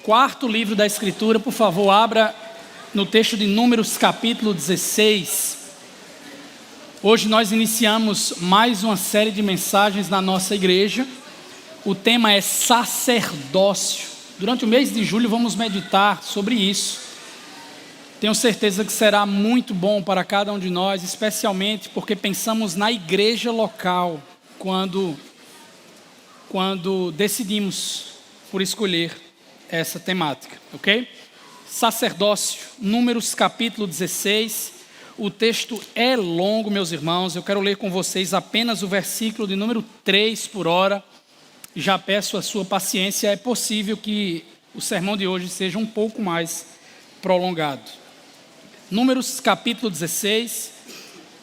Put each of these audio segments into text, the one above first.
quarto livro da Escritura, por favor, abra no texto de Números, capítulo 16. Hoje nós iniciamos mais uma série de mensagens na nossa igreja. O tema é sacerdócio. Durante o mês de julho vamos meditar sobre isso. Tenho certeza que será muito bom para cada um de nós, especialmente porque pensamos na igreja local quando decidimos por escolher essa temática, ok? Sacerdócio, Números capítulo 16. O texto é longo, meus irmãos. Eu quero ler com vocês apenas o versículo de número 3 por hora. Já peço a sua paciência. É possível que o sermão de hoje seja um pouco mais prolongado. Números capítulo 16,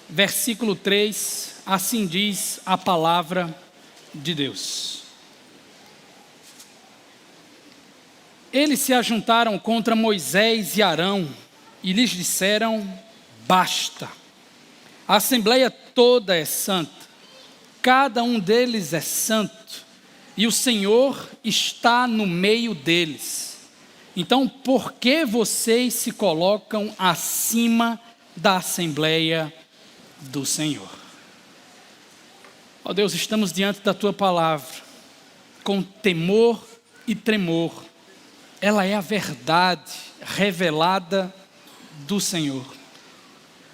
versículo 3. Assim diz a palavra de Deus. Eles se ajuntaram contra Moisés e Arão e lhes disseram: basta, a assembleia toda é santa, cada um deles é santo, e o Senhor está no meio deles. Então, por que vocês se colocam acima da assembleia do Senhor? Ó Deus, estamos diante da Tua palavra, com temor e tremor. Ela é a verdade revelada do Senhor.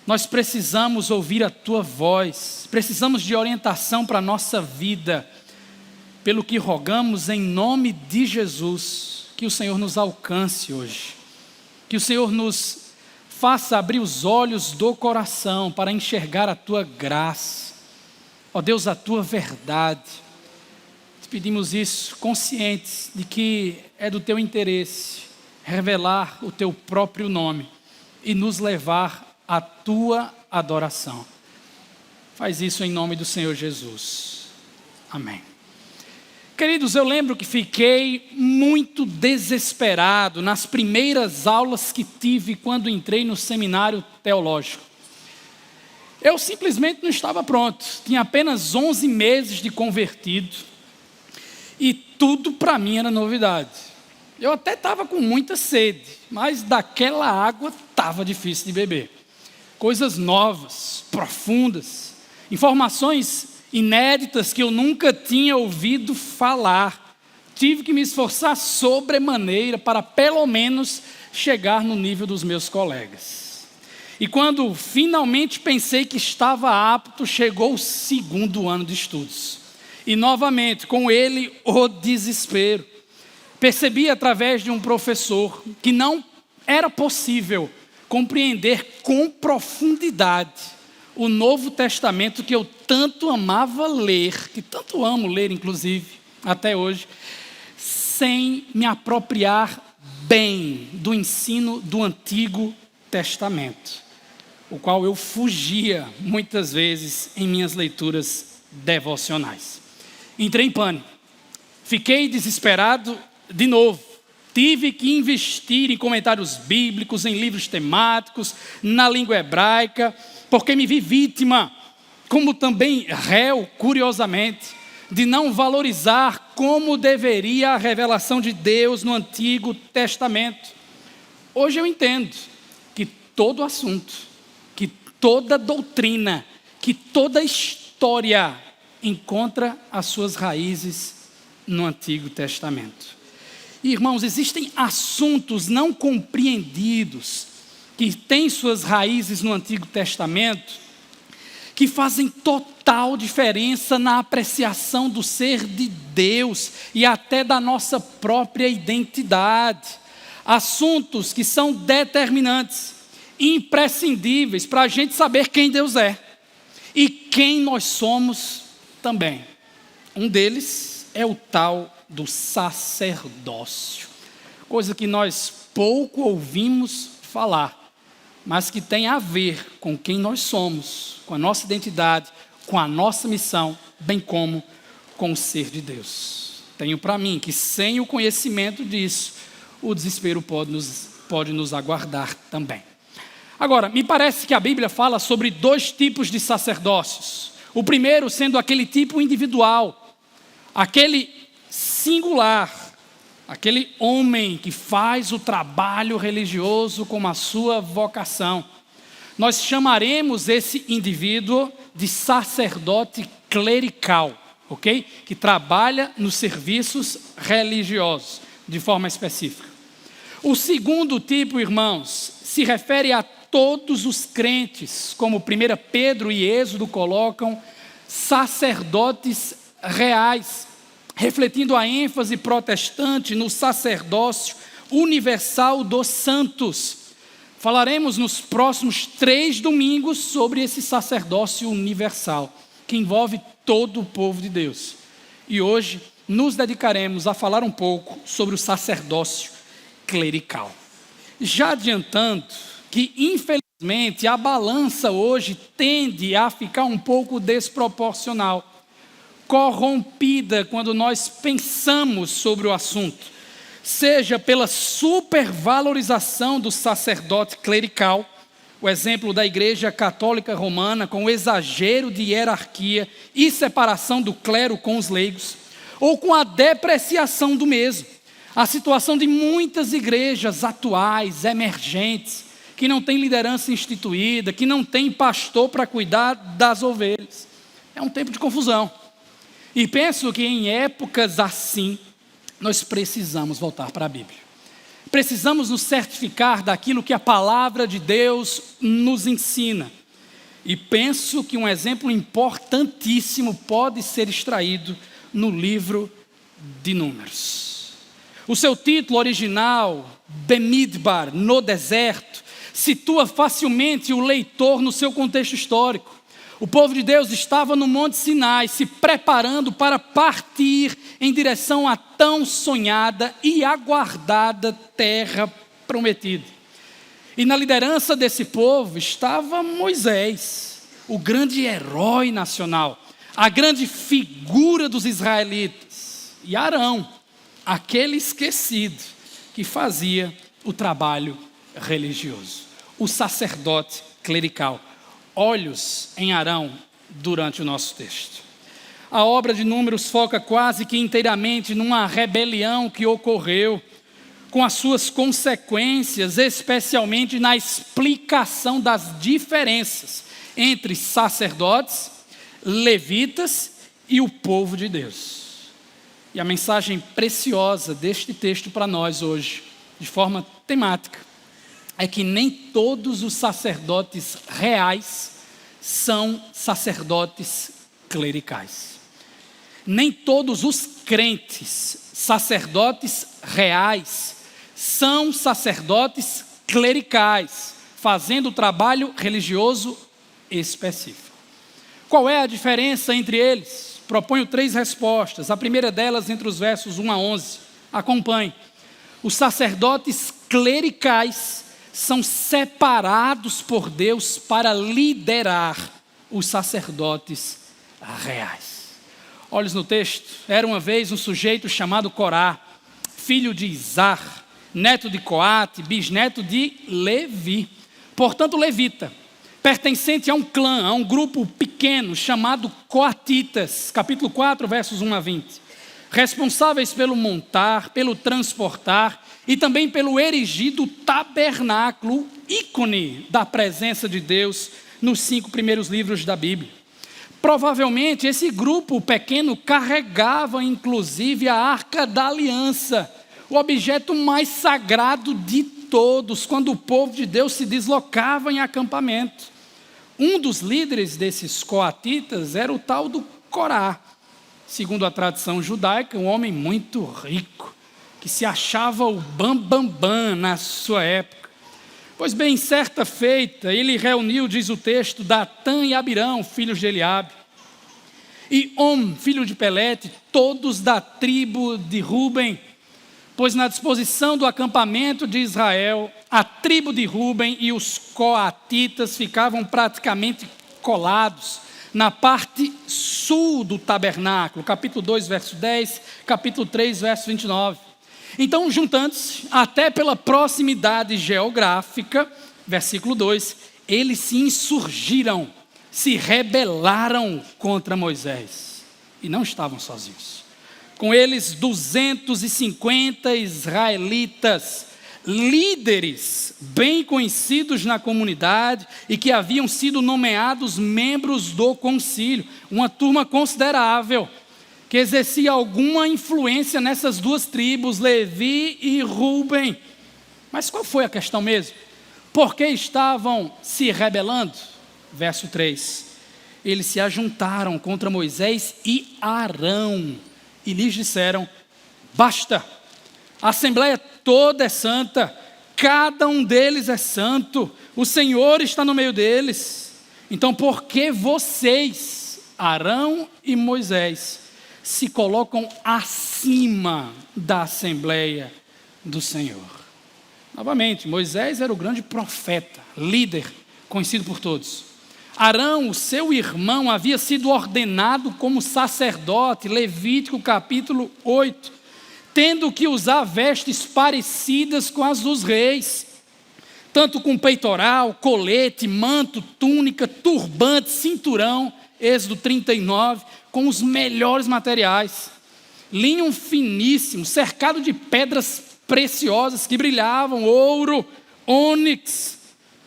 Nós precisamos ouvir a Tua voz, precisamos de orientação para a nossa vida, pelo que rogamos em nome de Jesus, que o Senhor nos alcance hoje, que o Senhor nos faça abrir os olhos do coração para enxergar a Tua graça, ó Deus, a Tua verdade. Te pedimos isso conscientes de que é do Teu interesse revelar o Teu próprio nome e nos levar à Tua adoração. Faz isso em nome do Senhor Jesus. Amém. Queridos, eu lembro que fiquei muito desesperado nas primeiras aulas que tive quando entrei no seminário teológico. Eu simplesmente não estava pronto, tinha apenas 11 meses de convertido e tudo para mim era novidade. Eu até estava com muita sede, mas daquela água estava difícil de beber. Coisas novas, profundas, informações inéditas que eu nunca tinha ouvido falar. Tive que me esforçar sobremaneira para pelo menos chegar no nível dos meus colegas. E quando finalmente pensei que estava apto, chegou o segundo ano de estudos. E novamente, com ele, o desespero. Percebi através de um professor que não era possível compreender com profundidade o Novo Testamento que eu tanto amava ler, que tanto amo ler, inclusive, até hoje, sem me apropriar bem do ensino do Antigo Testamento, o qual eu fugia muitas vezes em minhas leituras devocionais. Entrei em pânico, fiquei desesperado de novo. Tive que investir em comentários bíblicos, em livros temáticos, na língua hebraica, porque me vi vítima, como também réu, curiosamente, de não valorizar como deveria a revelação de Deus no Antigo Testamento. Hoje eu entendo que todo assunto, que toda doutrina, que toda história encontra as suas raízes no Antigo Testamento. Irmãos, existem assuntos não compreendidos que têm suas raízes no Antigo Testamento que fazem total diferença na apreciação do ser de Deus e até da nossa própria identidade. Assuntos que são determinantes, imprescindíveis para a gente saber quem Deus é e quem nós somos também. Um deles é o tal do sacerdócio, coisa que nós pouco ouvimos falar, mas que tem a ver com quem nós somos, com a nossa identidade, com a nossa missão, bem como com o ser de Deus. Tenho para mim que sem o conhecimento disso, o desespero pode nos aguardar também. Agora, me parece que a Bíblia fala sobre 2 tipos de sacerdócios. O primeiro sendo aquele tipo individual, aquele singular, aquele homem que faz o trabalho religioso como a sua vocação. Nós chamaremos esse indivíduo de sacerdote clerical, ok? Que trabalha nos serviços religiosos, de forma específica. O segundo tipo, irmãos, se refere a todos os crentes, como 1 Pedro e Êxodo colocam, sacerdotes reais, refletindo a ênfase protestante no sacerdócio universal dos santos. Falaremos nos próximos 3 domingos sobre esse sacerdócio universal, que envolve todo o povo de Deus. E hoje nos dedicaremos a falar um pouco sobre o sacerdócio clerical. Já adiantando que, infelizmente, a balança hoje tende a ficar um pouco desproporcional, corrompida quando nós pensamos sobre o assunto, seja pela supervalorização do sacerdote clerical, o exemplo da Igreja Católica Romana, com o exagero de hierarquia e separação do clero com os leigos, ou com a depreciação do mesmo, a situação de muitas igrejas atuais, emergentes, que não têm liderança instituída, que não têm pastor para cuidar das ovelhas. É um tempo de confusão. E penso que em épocas assim, nós precisamos voltar para a Bíblia. Precisamos nos certificar daquilo que a palavra de Deus nos ensina. E penso que um exemplo importantíssimo pode ser extraído no livro de Números. O seu título original, Bemidbar, no deserto, situa facilmente o leitor no seu contexto histórico. O povo de Deus estava no Monte Sinai, se preparando para partir em direção à tão sonhada e aguardada terra prometida. E na liderança desse povo estava Moisés, o grande herói nacional, a grande figura dos israelitas, e Arão, aquele esquecido que fazia o trabalho religioso, o sacerdote clerical. Olhos em Arão durante o nosso texto. A obra de Números foca quase que inteiramente numa rebelião que ocorreu, com as suas consequências, especialmente na explicação das diferenças entre sacerdotes, levitas e o povo de Deus. E a mensagem preciosa deste texto para nós hoje, de forma temática, é que nem todos os sacerdotes reais são sacerdotes clericais. Nem todos os crentes, sacerdotes reais, são sacerdotes clericais, fazendo o trabalho religioso específico. Qual é a diferença entre eles? Proponho 3 respostas. A primeira delas entre os versos 1 a 11. Acompanhe. Os sacerdotes clericais são separados por Deus para liderar os sacerdotes reais. Olhos no texto. Era uma vez um sujeito chamado Corá, filho de Izar, neto de Coate, bisneto de Levi, portanto levita, pertencente a um clã, a um grupo pequeno chamado Coatitas, capítulo 4, versos 1 a 20, responsáveis pelo montar, pelo transportar e também pelo erigir do tabernáculo, ícone da presença de Deus nos 5 primeiros livros da Bíblia. Provavelmente esse grupo pequeno carregava inclusive a Arca da Aliança, o objeto mais sagrado de todos, quando o povo de Deus se deslocava em acampamento. Um dos líderes desses coatitas era o tal do Corá, segundo a tradição judaica, um homem muito rico, que se achava o bambambam na sua época. Pois bem, certa feita, ele reuniu, diz o texto, Datã e Abirão, filhos de Eliabe, e filho de Pelete, todos da tribo de Ruben, pois na disposição do acampamento de Israel, a tribo de Ruben e os coatitas ficavam praticamente colados na parte sul do tabernáculo, capítulo 2, verso 10, capítulo 3, verso 29. Então, juntando-se, até pela proximidade geográfica, versículo 2, eles se insurgiram, se rebelaram contra Moisés. E não estavam sozinhos. com eles 250 israelitas, líderes bem conhecidos na comunidade e que haviam sido nomeados membros do concílio, uma turma considerável, que exercia alguma influência nessas duas tribos, Levi e Rúben. Mas qual foi a questão mesmo? Por que estavam se rebelando? Verso 3. Eles se ajuntaram contra Moisés e Arão e lhes disseram: basta, a assembleia toda é santa, cada um deles é santo, o Senhor está no meio deles. Então por que vocês, Arão e Moisés, se colocam acima da assembleia do Senhor? Novamente, Moisés era o grande profeta, líder, conhecido por todos. Arão, o seu irmão, havia sido ordenado como sacerdote, Levítico capítulo 8, tendo que usar vestes parecidas com as dos reis, tanto com peitoral, colete, manto, túnica, turbante, cinturão, Êxodo 39, com os melhores materiais, linho finíssimo, cercado de pedras preciosas que brilhavam, ouro, ônix,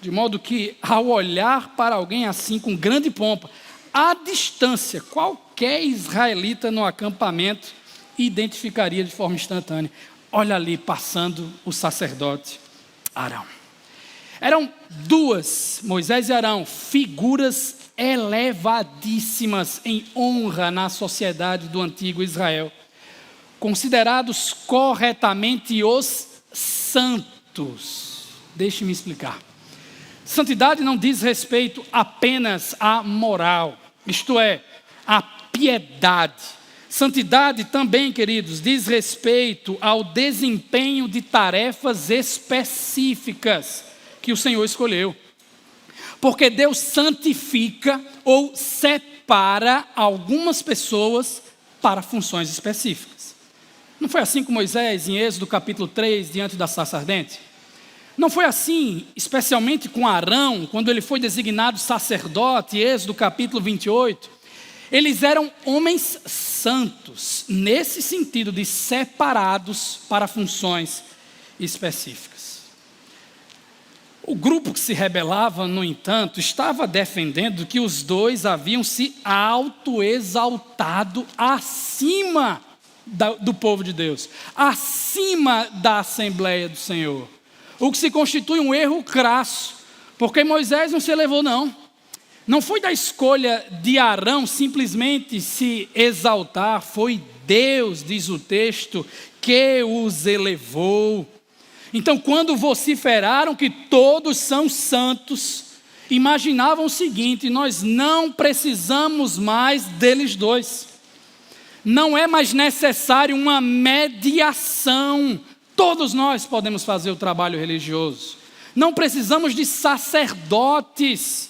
de modo que, ao olhar para alguém assim, com grande pompa, à distância, qualquer israelita no acampamento identificaria de forma instantânea: olha ali passando o sacerdote Arão. Eram duas, Moisés e Arão, figuras elevadíssimas em honra na sociedade do antigo Israel, considerados corretamente os santos. Deixe-me explicar. Santidade não diz respeito apenas à moral, isto é, à piedade. Santidade também, queridos, diz respeito ao desempenho de tarefas específicas que o Senhor escolheu. Porque Deus santifica ou separa algumas pessoas para funções específicas. Não foi assim com Moisés em Êxodo capítulo 3, diante da sarça ardente? Não foi assim, especialmente com Arão, quando ele foi designado sacerdote, Êxodo capítulo 28. Eles eram homens santos, nesse sentido de separados para funções específicas. O grupo que se rebelava, no entanto, estava defendendo que os dois haviam se autoexaltado acima do povo de Deus, acima da Assembleia do Senhor. O que se constitui um erro crasso, porque Moisés não se elevou, não. Não foi da escolha de Arão simplesmente se exaltar, foi Deus, diz o texto, que os elevou. Então, quando vociferaram que todos são santos, imaginavam o seguinte: nós não precisamos mais deles dois. Não é mais necessário uma mediação. Todos nós podemos fazer o trabalho religioso. Não precisamos de sacerdotes.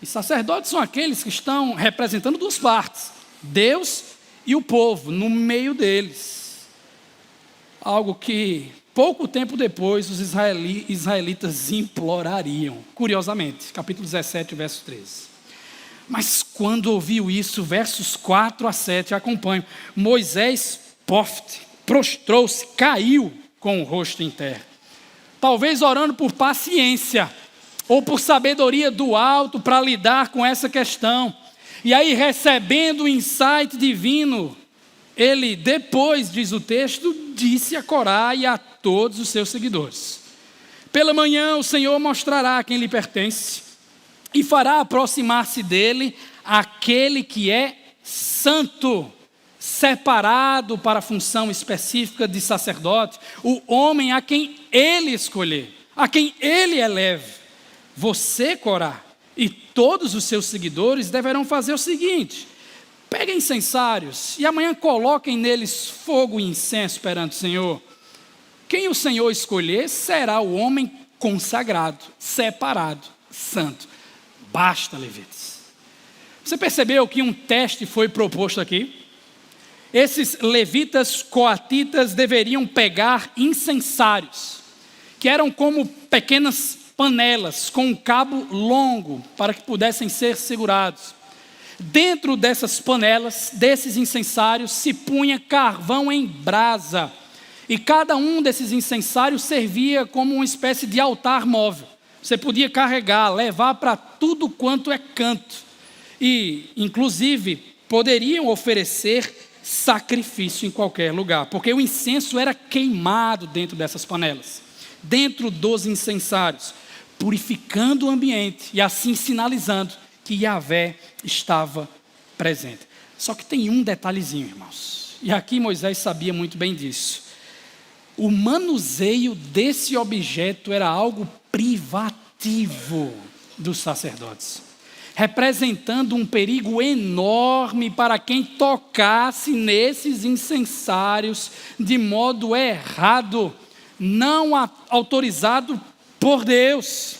E sacerdotes são aqueles que estão representando duas partes, Deus e o povo, no meio deles. Algo que pouco tempo depois os israelitas implorariam, curiosamente, capítulo 17, verso 13. Mas quando ouviu isso, versos 4 a 7, acompanham, Moisés, prostrou-se, caiu com o rosto em terra, talvez orando por paciência, ou por sabedoria do alto para lidar com essa questão. E aí, recebendo o insight divino, ele depois, diz o texto, disse a Corá e a todos os seus seguidores: pela manhã o Senhor mostrará a quem lhe pertence e fará aproximar-se dele aquele que é santo, separado para a função específica de sacerdote, o homem a quem ele escolher, a quem ele eleve. Você, Corá, e todos os seus seguidores deverão fazer o seguinte: peguem incensários e amanhã coloquem neles fogo e incenso perante o Senhor. Quem o Senhor escolher será o homem consagrado, separado, santo. Basta, levitas. Você percebeu que um teste foi proposto aqui? Esses levitas coatitas deveriam pegar incensários, que eram como pequenas panelas com um cabo longo para que pudessem ser segurados. Dentro dessas panelas, desses incensários, se punha carvão em brasa. E cada um desses incensários servia como uma espécie de altar móvel. Você podia carregar, levar para tudo quanto é canto. E, inclusive, poderiam oferecer sacrifício em qualquer lugar, porque o incenso era queimado dentro dessas panelas, dentro dos incensários, purificando o ambiente e assim sinalizando que Yahvé estava presente. Só que tem um detalhezinho, irmãos, e aqui Moisés sabia muito bem disso. O manuseio desse objeto era algo privativo dos sacerdotes, representando um perigo enorme para quem tocasse nesses incensários de modo errado, não autorizado por Deus.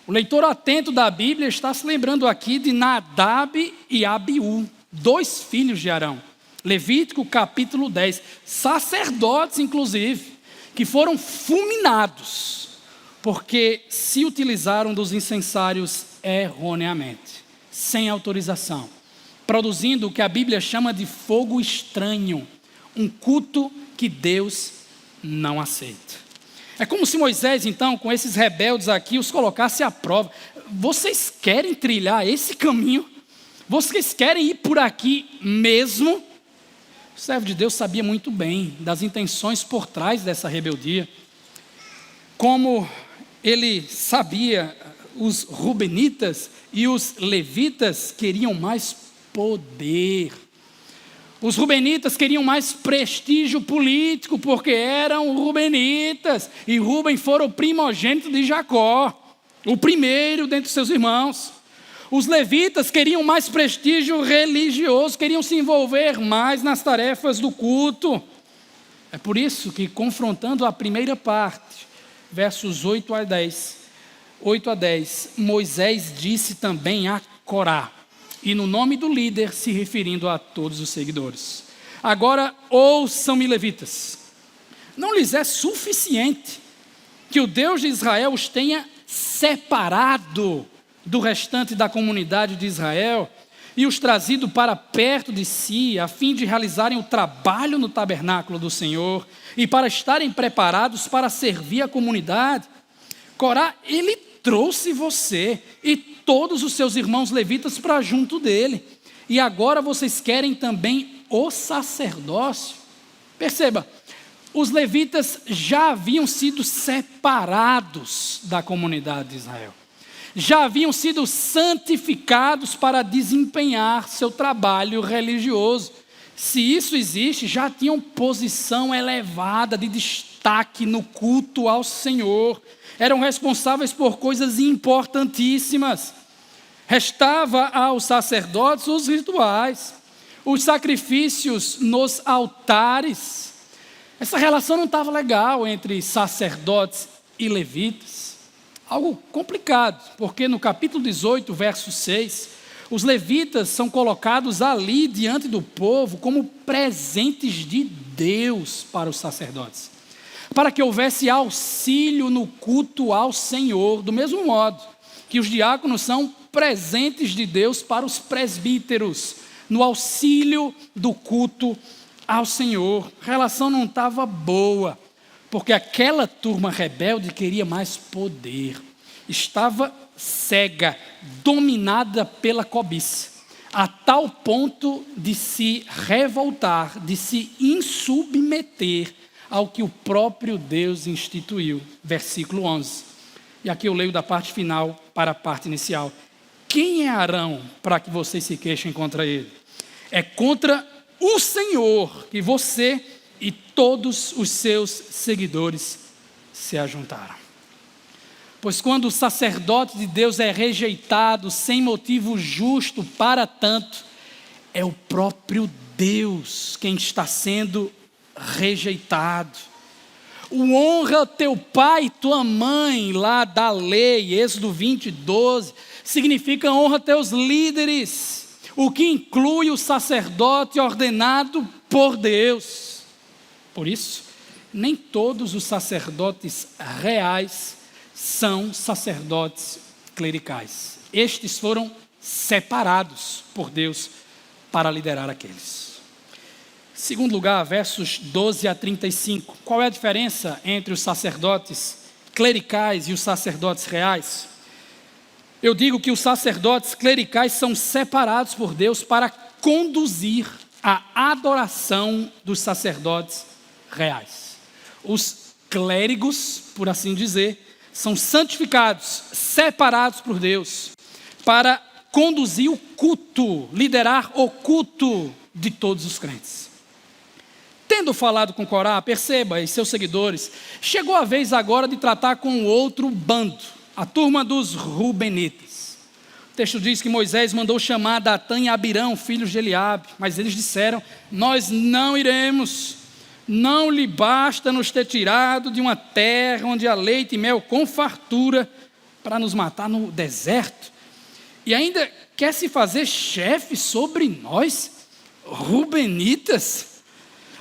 O leitor atento da Bíblia está se lembrando aqui de Nadab e Abiú, 2 filhos de Arão. Levítico capítulo 10, sacerdotes inclusive, que foram fulminados, porque se utilizaram dos incensários erroneamente, sem autorização, produzindo o que a Bíblia chama de fogo estranho, um culto que Deus não aceita. É como se Moisés, então, com esses rebeldes aqui, os colocasse à prova. Vocês querem trilhar esse caminho? Vocês querem ir por aqui mesmo? O servo de Deus sabia muito bem das intenções por trás dessa rebeldia. Como ele sabia, os rubenitas e os levitas queriam mais poder. Os rubenitas queriam mais prestígio político, porque eram rubenitas, e Rubem fora o primogênito de Jacó, o primeiro dentre seus irmãos. Os levitas queriam mais prestígio religioso, queriam se envolver mais nas tarefas do culto. É por isso que, confrontando a primeira parte, versos 8 a 10, Moisés disse também a Corá, e no nome do líder, se referindo a todos os seguidores: agora ouçam-me, levitas, não lhes é suficiente que o Deus de Israel os tenha separado do restante da comunidade de Israel e os trazido para perto de si, a fim de realizarem o trabalho no tabernáculo do Senhor e para estarem preparados para servir a comunidade. Corá, ele trouxe você e todos os seus irmãos levitas para junto dele, e agora vocês querem também o sacerdócio. Perceba, os levitas já haviam sido separados da comunidade de Israel, já haviam sido santificados para desempenhar seu trabalho religioso. Se isso existe, já tinham posição elevada de destaque no culto ao Senhor, eram responsáveis por coisas importantíssimas. Restava aos sacerdotes os rituais, os sacrifícios nos altares. Essa relação não estava legal entre sacerdotes e levitas. Algo complicado, porque no capítulo 18, verso 6, os levitas são colocados ali diante do povo como presentes de Deus para os sacerdotes, para que houvesse auxílio no culto ao Senhor, do mesmo modo que os diáconos são presentes de Deus para os presbíteros, no auxílio do culto ao Senhor. A relação não estava boa, porque aquela turma rebelde queria mais poder, estava cega, dominada pela cobiça, a tal ponto de se revoltar, de se insubmeter ao que o próprio Deus instituiu. Versículo 11. E aqui eu leio da parte final para a parte inicial. Quem é Arão para que vocês se queixem contra ele? É contra o Senhor que você e todos os seus seguidores se ajuntaram. Pois quando o sacerdote de Deus é rejeitado sem motivo justo para tanto, é o próprio Deus quem está sendo rejeitado. O honra teu pai e tua mãe, lá da lei, Êxodo 20, 12, significa honra teus líderes, o que inclui o sacerdote ordenado por Deus. Por isso, nem todos os sacerdotes reais são sacerdotes clericais. Estes foram separados por Deus para liderar aqueles. Segundo lugar, versos 12 a 35. Qual é a diferença entre os sacerdotes clericais e os sacerdotes reais? Eu digo que os sacerdotes clericais são separados por Deus para conduzir a adoração dos sacerdotes reais. Os clérigos, por assim dizer, são santificados, separados por Deus, para conduzir o culto, liderar o culto de todos os crentes. Tendo falado com Corá, perceba, e seus seguidores, chegou a vez agora de tratar com o outro bando, a turma dos Rubenitas. O texto diz que Moisés mandou chamar Datã e Abirão, filhos de Eliabe, mas eles disseram: nós não iremos, não lhe basta nos ter tirado de uma terra onde há leite e mel com fartura, para nos matar no deserto, e ainda quer se fazer chefe sobre nós, Rubenitas?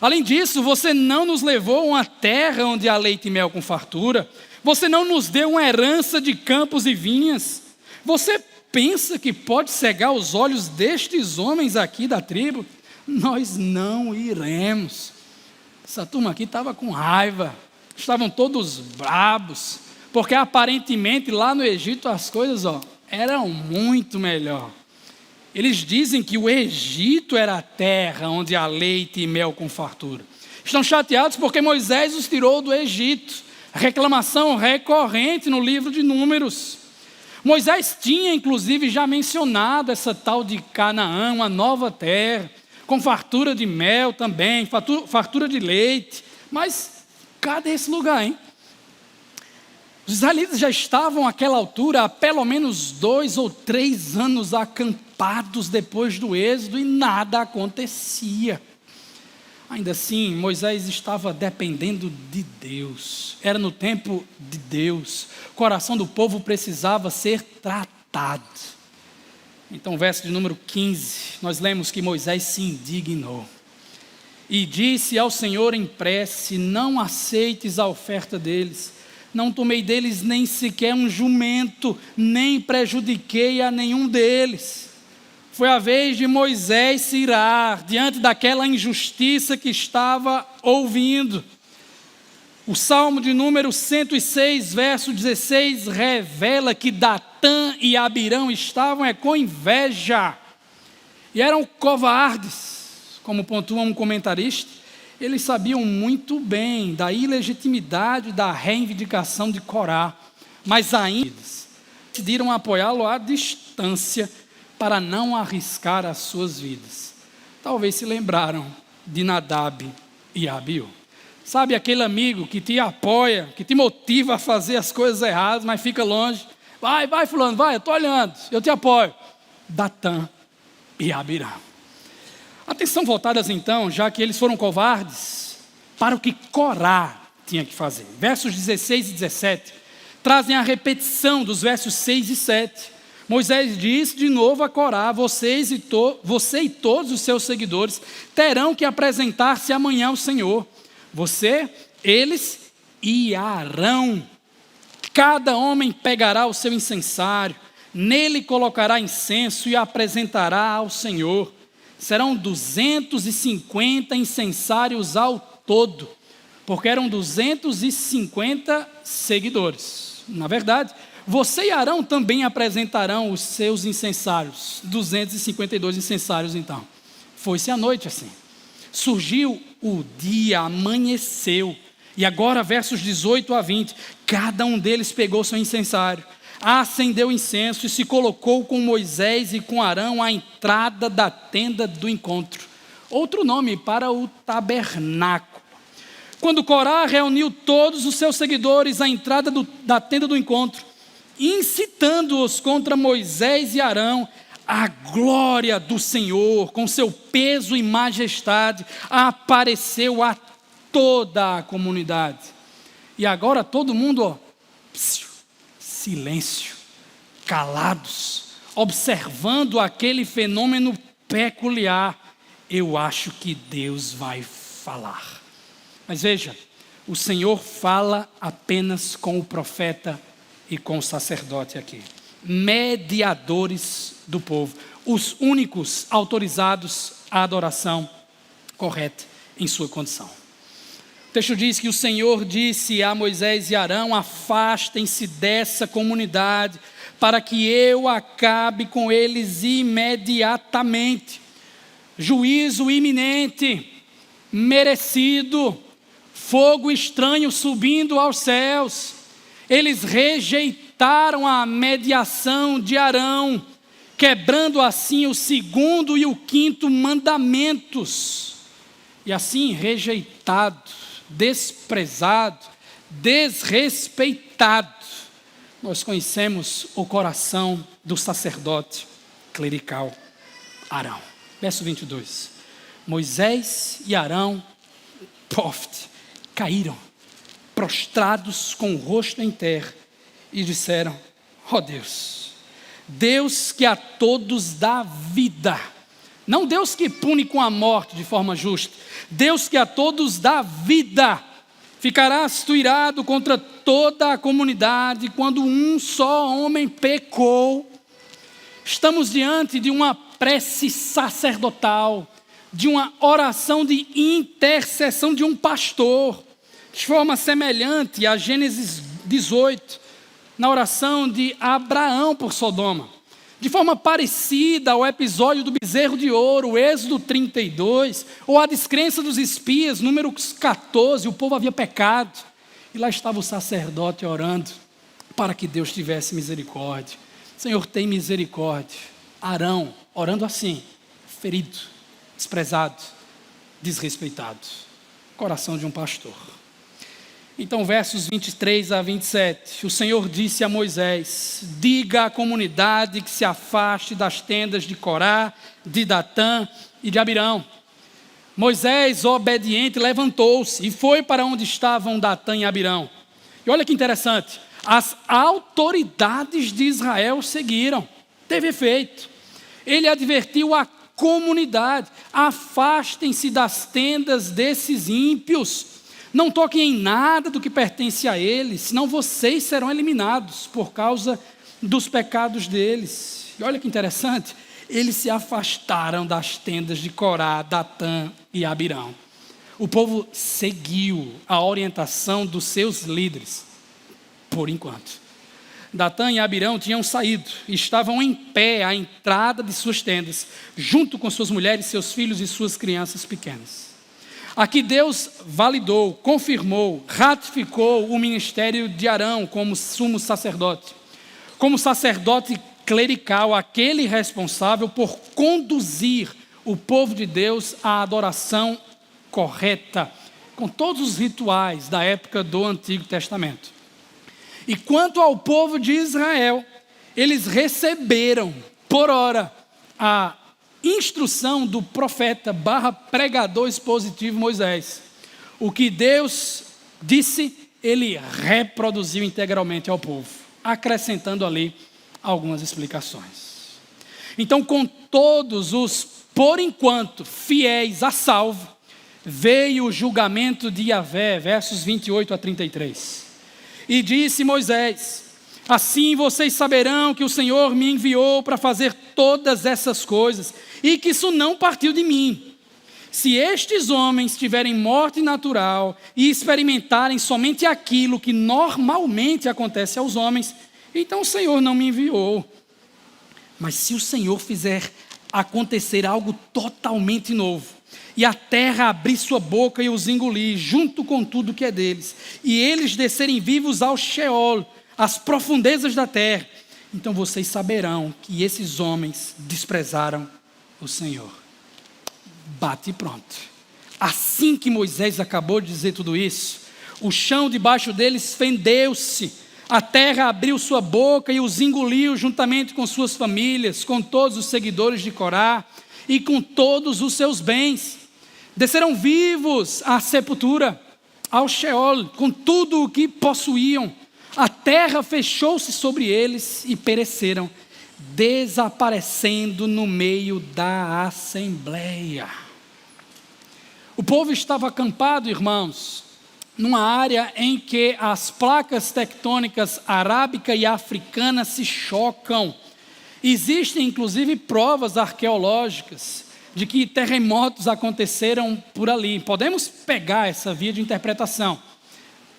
Além disso, você não nos levou a uma terra onde há leite e mel com fartura. Você não nos deu uma herança de campos e vinhas. Você pensa que pode cegar os olhos destes homens aqui da tribo? Nós não iremos. Essa turma aqui estava com raiva. Estavam todos brabos. Porque aparentemente lá no Egito as coisas eram muito melhor. Eles dizem que o Egito era a terra onde há leite e mel com fartura. Estão chateados porque Moisés os tirou do Egito. Reclamação recorrente no livro de Números. Moisés tinha inclusive já mencionado essa tal de Canaã, uma nova terra, com fartura de mel também, fartura de leite. Mas cadê esse lugar, hein? Os israelitas já estavam àquela altura há pelo menos 2 ou 3 anos acampados depois do êxodo e nada acontecia. Ainda assim, Moisés estava dependendo de Deus. Era no tempo de Deus. O coração do povo precisava ser tratado. Então, verso de número 15, nós lemos que Moisés se indignou e disse ao Senhor em prece: não aceites a oferta deles. Não tomei deles nem sequer um jumento, nem prejudiquei a nenhum deles. Foi a vez de Moisés se irar diante daquela injustiça que estava ouvindo. O Salmo de número 106, verso 16, revela que Datã e Abirão estavam com inveja. E eram covardes, como pontua um comentarista. Eles sabiam muito bem da ilegitimidade da reivindicação de Corá, mas ainda decidiram apoiá-lo à distância para não arriscar as suas vidas. Talvez se lembraram de Nadab e Abiú. Sabe aquele amigo que te apoia, que te motiva a fazer as coisas erradas, mas fica longe? Vai fulano, vai, eu estou olhando, eu te apoio. Datã e Abirão. Atenção voltadas então, já que eles foram covardes, para o que Corá tinha que fazer. Versos 16 e 17 trazem a repetição dos versos 6 e 7. Moisés disse de novo a Corá: você e todos os seus seguidores terão que apresentar-se amanhã ao Senhor. Você, eles e Arão. Cada homem pegará o seu incensário, nele colocará incenso e apresentará ao Senhor. Serão 250 incensários ao todo, porque eram 250 seguidores. Na verdade, você e Arão também apresentarão os seus incensários, 252 incensários então. Foi-se a noite assim. Surgiu o dia, amanheceu, e agora versos 18 a 20, cada um deles pegou seu incensário, acendeu incenso e se colocou com Moisés e com Arão à entrada da tenda do encontro. Outro nome para o tabernáculo. Quando Corá reuniu todos os seus seguidores à entrada da tenda do encontro, incitando-os contra Moisés e Arão, a glória do Senhor, com seu peso e majestade, apareceu a toda a comunidade. E agora todo mundo, silêncio, calados, observando aquele fenômeno peculiar. Eu acho que Deus vai falar. Mas veja, o Senhor fala apenas com o profeta e com o sacerdote aqui. mediadores do povo, os únicos autorizados à adoração correta em sua condição. O texto diz que o Senhor disse a Moisés e Arão: afastem-se dessa comunidade, para que eu acabe com eles imediatamente. Juízo iminente, merecido, fogo estranho subindo aos céus. Eles rejeitaram a mediação de Arão, quebrando assim o 2º e o 5º mandamentos. E assim rejeitado, desprezado, desrespeitado, nós conhecemos o coração do sacerdote clerical Arão. Verso 22. Moisés e Arão, caíram, prostrados com o rosto em terra, e disseram: ó Deus, Deus que a todos dá vida, não Deus que pune com a morte de forma justa, Deus que a todos dá vida, ficarás tu irado contra toda a comunidade quando um só homem pecou. Estamos diante de uma prece sacerdotal, de uma oração de intercessão de um pastor, de forma semelhante a Gênesis 18, na oração de Abraão por Sodoma, de forma parecida ao episódio do bezerro de ouro, Êxodo 32, ou a descrença dos espias, número 14, o povo havia pecado, e lá estava o sacerdote orando para que Deus tivesse misericórdia. Senhor, tem misericórdia. Arão, orando assim, ferido, desprezado, desrespeitado. Coração de um pastor. Então, versos 23 a 27, o Senhor disse a Moisés: diga à comunidade que se afaste das tendas de Corá, de Datã e de Abirão. Moisés, obediente, levantou-se e foi para onde estavam Datã e Abirão. E olha que interessante, as autoridades de Israel seguiram, teve efeito. Ele advertiu a comunidade: afastem-se das tendas desses ímpios, não toquem em nada do que pertence a eles, senão vocês serão eliminados por causa dos pecados deles. E olha que interessante, eles se afastaram das tendas de Corá, Datã e Abirão. O povo seguiu a orientação dos seus líderes, por enquanto. Datã e Abirão tinham saído e estavam em pé à entrada de suas tendas, junto com suas mulheres, seus filhos e suas crianças pequenas. Aqui Deus validou, confirmou, ratificou o ministério de Arão como sumo sacerdote, como sacerdote clerical, aquele responsável por conduzir o povo de Deus à adoração correta, com todos os rituais da época do Antigo Testamento. E quanto ao povo de Israel, eles receberam, por ora, a instrução do profeta / pregador expositivo Moisés. O que Deus disse, ele reproduziu integralmente ao povo, acrescentando ali algumas explicações. Então, com todos os, por enquanto, fiéis a salvo, veio o julgamento de Yahvé, versos 28 a 33. E disse Moisés: assim vocês saberão que o Senhor me enviou para fazer todas essas coisas, e que isso não partiu de mim. Se estes homens tiverem morte natural e experimentarem somente aquilo que normalmente acontece aos homens, então o Senhor não me enviou. Mas se o Senhor fizer acontecer algo totalmente novo, e a terra abrir sua boca e os engolir, junto com tudo que é deles, e eles descerem vivos ao Sheol, às profundezas da terra, então vocês saberão que esses homens desprezaram o Senhor. Bate e pronto. Assim que Moisés acabou de dizer tudo isso, o chão debaixo deles fendeu-se, a terra abriu sua boca e os engoliu juntamente com suas famílias, com todos os seguidores de Corá e com todos os seus bens. Desceram vivos à sepultura, ao Sheol, com tudo o que possuíam. A terra fechou-se sobre eles e pereceram, desaparecendo no meio da assembleia. O povo estava acampado, irmãos, numa área em que as placas tectônicas arábica e africana se chocam. Existem, inclusive, provas arqueológicas de que terremotos aconteceram por ali. Podemos pegar essa via de interpretação.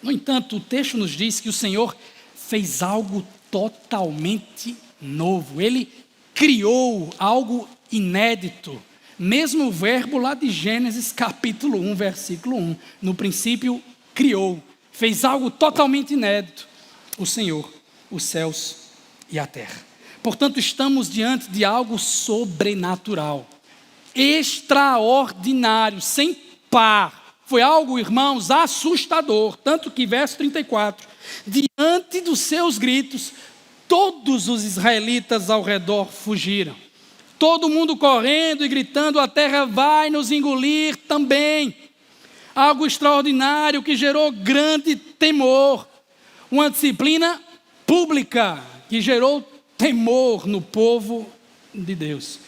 No entanto, o texto nos diz que o Senhor fez algo totalmente novo. Ele criou algo inédito. Mesmo o verbo lá de Gênesis capítulo 1, versículo 1. No princípio, criou. Fez algo totalmente inédito. O Senhor, os céus e a terra. Portanto, estamos diante de algo sobrenatural. Extraordinário, sem par. Foi algo, irmãos, assustador. Tanto que, verso 34, diante dos seus gritos, todos os israelitas ao redor fugiram. Todo mundo correndo e gritando, a terra vai nos engolir também. Algo extraordinário que gerou grande temor. Uma disciplina pública que gerou temor no povo de Deus.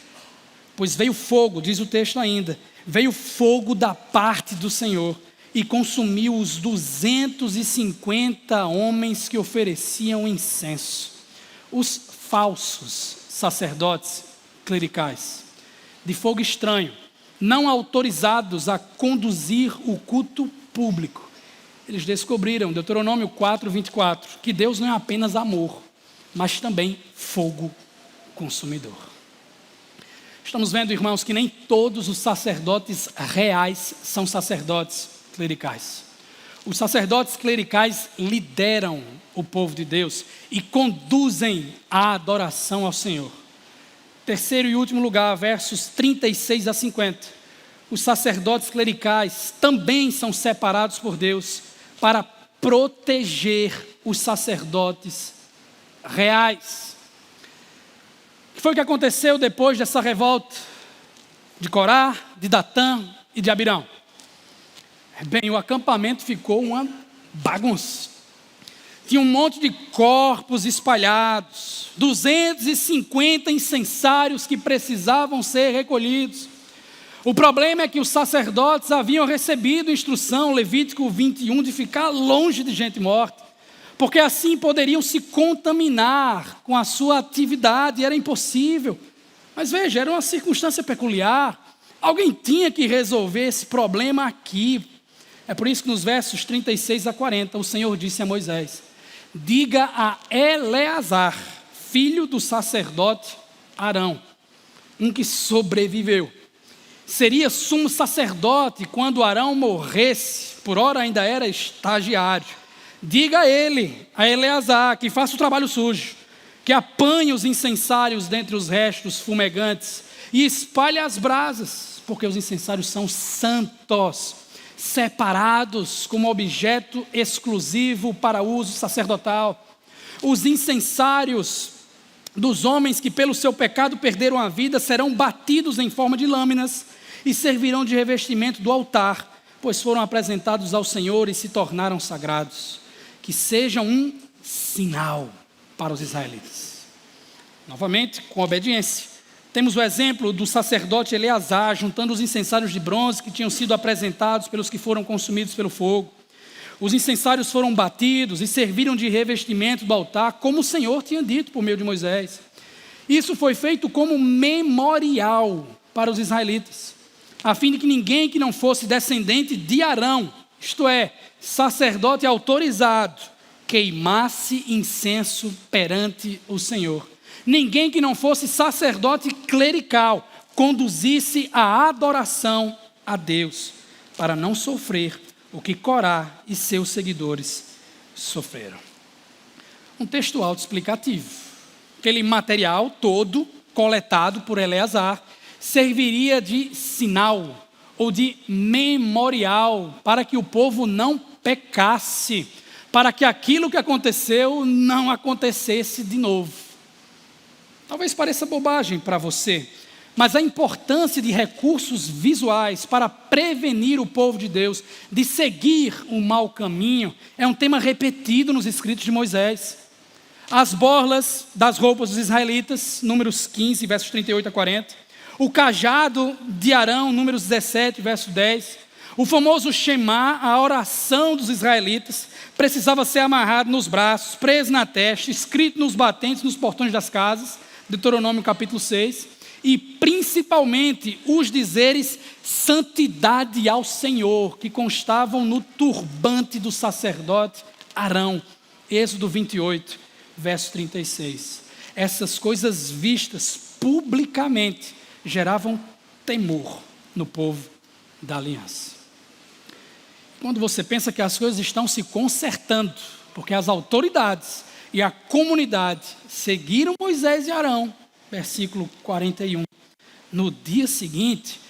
Pois veio fogo, diz o texto ainda, veio fogo da parte do Senhor e consumiu os 250 homens que ofereciam incenso. Os falsos sacerdotes clericais, de fogo estranho, não autorizados a conduzir o culto público. Eles descobriram, Deuteronômio 4, 24, que Deus não é apenas amor, mas também fogo consumidor. Estamos vendo, irmãos, que nem todos os sacerdotes reais são sacerdotes clericais. Os sacerdotes clericais lideram o povo de Deus e conduzem a adoração ao Senhor. Terceiro e último lugar, versos 36 a 50. Os sacerdotes clericais também são separados por Deus para proteger os sacerdotes reais. O que foi que aconteceu depois dessa revolta de Corá, de Datã e de Abirão? Bem, o acampamento ficou uma bagunça. Tinha um monte de corpos espalhados, 250 incensários que precisavam ser recolhidos. O problema é que os sacerdotes haviam recebido instrução, Levítico 21, de ficar longe de gente morta, porque assim poderiam se contaminar com a sua atividade, e era impossível. Mas veja, era uma circunstância peculiar, alguém tinha que resolver esse problema aqui. É por isso que nos versos 36 a 40, o Senhor disse a Moisés: diga a Eleazar, filho do sacerdote Arão, um que sobreviveu. Seria sumo sacerdote quando Arão morresse, por ora ainda era estagiário. Diga a ele, a Eleazar, que faça o trabalho sujo, que apanhe os incensários dentre os restos fumegantes e espalhe as brasas, porque os incensários são santos, separados como objeto exclusivo para uso sacerdotal. Os incensários dos homens que pelo seu pecado perderam a vida serão batidos em forma de lâminas e servirão de revestimento do altar, pois foram apresentados ao Senhor e se tornaram sagrados. Que sejam um sinal para os israelitas. Novamente, com obediência. Temos o exemplo do sacerdote Eleazar juntando os incensários de bronze que tinham sido apresentados pelos que foram consumidos pelo fogo. Os incensários foram batidos e serviram de revestimento do altar, como o Senhor tinha dito por meio de Moisés. Isso foi feito como memorial para os israelitas, a fim de que ninguém que não fosse descendente de Arão, isto é, sacerdote autorizado, queimasse incenso perante o Senhor. Ninguém que não fosse sacerdote clerical conduzisse a adoração a Deus, para não sofrer o que Corá e seus seguidores sofreram. Um texto autoexplicativo. Aquele material todo coletado por Eleazar serviria de sinal ou de memorial para que o povo não pecasse, para que aquilo que aconteceu não acontecesse de novo. Talvez pareça bobagem para você, mas a importância de recursos visuais para prevenir o povo de Deus de seguir um mau caminho é um tema repetido nos escritos de Moisés. As borlas das roupas dos israelitas, números 15, versos 38 a 40. O cajado de Arão, números 17, verso 10. O famoso Shema, a oração dos israelitas, precisava ser amarrado nos braços, preso na testa, escrito nos batentes, nos portões das casas, Deuteronômio capítulo 6, e principalmente os dizeres santidade ao Senhor, que constavam no turbante do sacerdote Arão, Êxodo 28, verso 36. Essas coisas vistas publicamente geravam temor no povo da aliança. Quando você pensa que as coisas estão se consertando, porque as autoridades e a comunidade seguiram Moisés e Arão, versículo 41, no dia seguinte,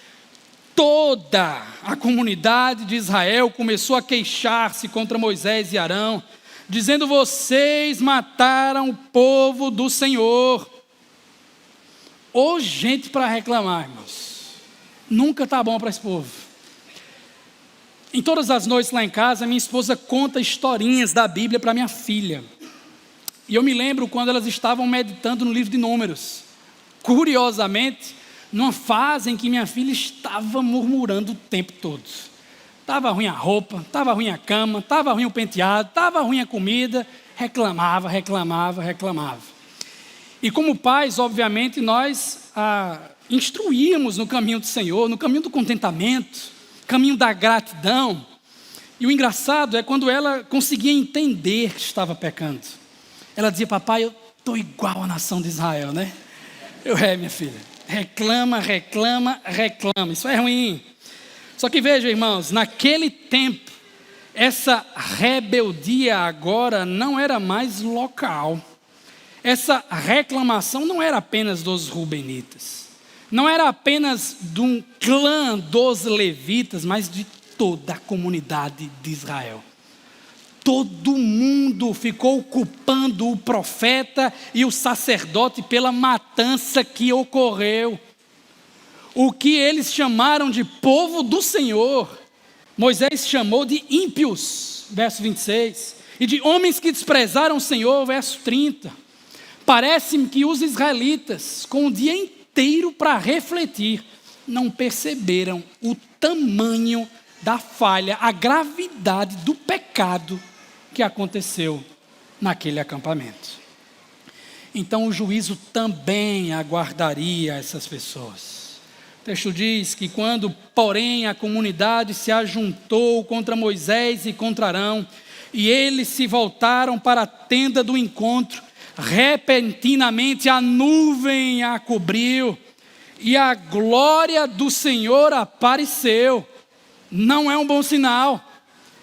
toda a comunidade de Israel começou a queixar-se contra Moisés e Arão, dizendo: vocês mataram o povo do Senhor. Ô gente para reclamar, irmãos, nunca está bom para esse povo. Em todas as noites lá em casa, minha esposa conta historinhas da Bíblia para minha filha. E eu me lembro quando elas estavam meditando no livro de Números. Curiosamente, numa fase em que minha filha estava murmurando o tempo todo. Estava ruim a roupa, estava ruim a cama, estava ruim o penteado, estava ruim a comida. Reclamava. E como pais, obviamente, nós instruíamos no caminho do Senhor, no caminho do contentamento, caminho da gratidão. E o engraçado é quando ela conseguia entender que estava pecando. Ela dizia: papai, eu estou igual à nação de Israel, né? Minha filha, reclama, isso é ruim. Só que veja, irmãos, naquele tempo, essa rebeldia agora não era mais local. Essa reclamação não era apenas dos Rubenitas, não era apenas de um clã dos levitas, mas de toda a comunidade de Israel. Todo mundo ficou culpando o profeta e o sacerdote pela matança que ocorreu. O que eles chamaram de povo do Senhor, Moisés chamou de ímpios, verso 26, e de homens que desprezaram o Senhor, verso 30. Parece-me que os israelitas, com o dia inteiro para refletir, não perceberam o tamanho da falha, a gravidade do pecado que aconteceu naquele acampamento. Então o juízo também aguardaria essas pessoas. O texto diz que quando, porém, a comunidade se ajuntou contra Moisés e contra Arão, e eles se voltaram para a tenda do encontro, repentinamente a nuvem a cobriu, e a glória do Senhor apareceu. Não é um bom sinal.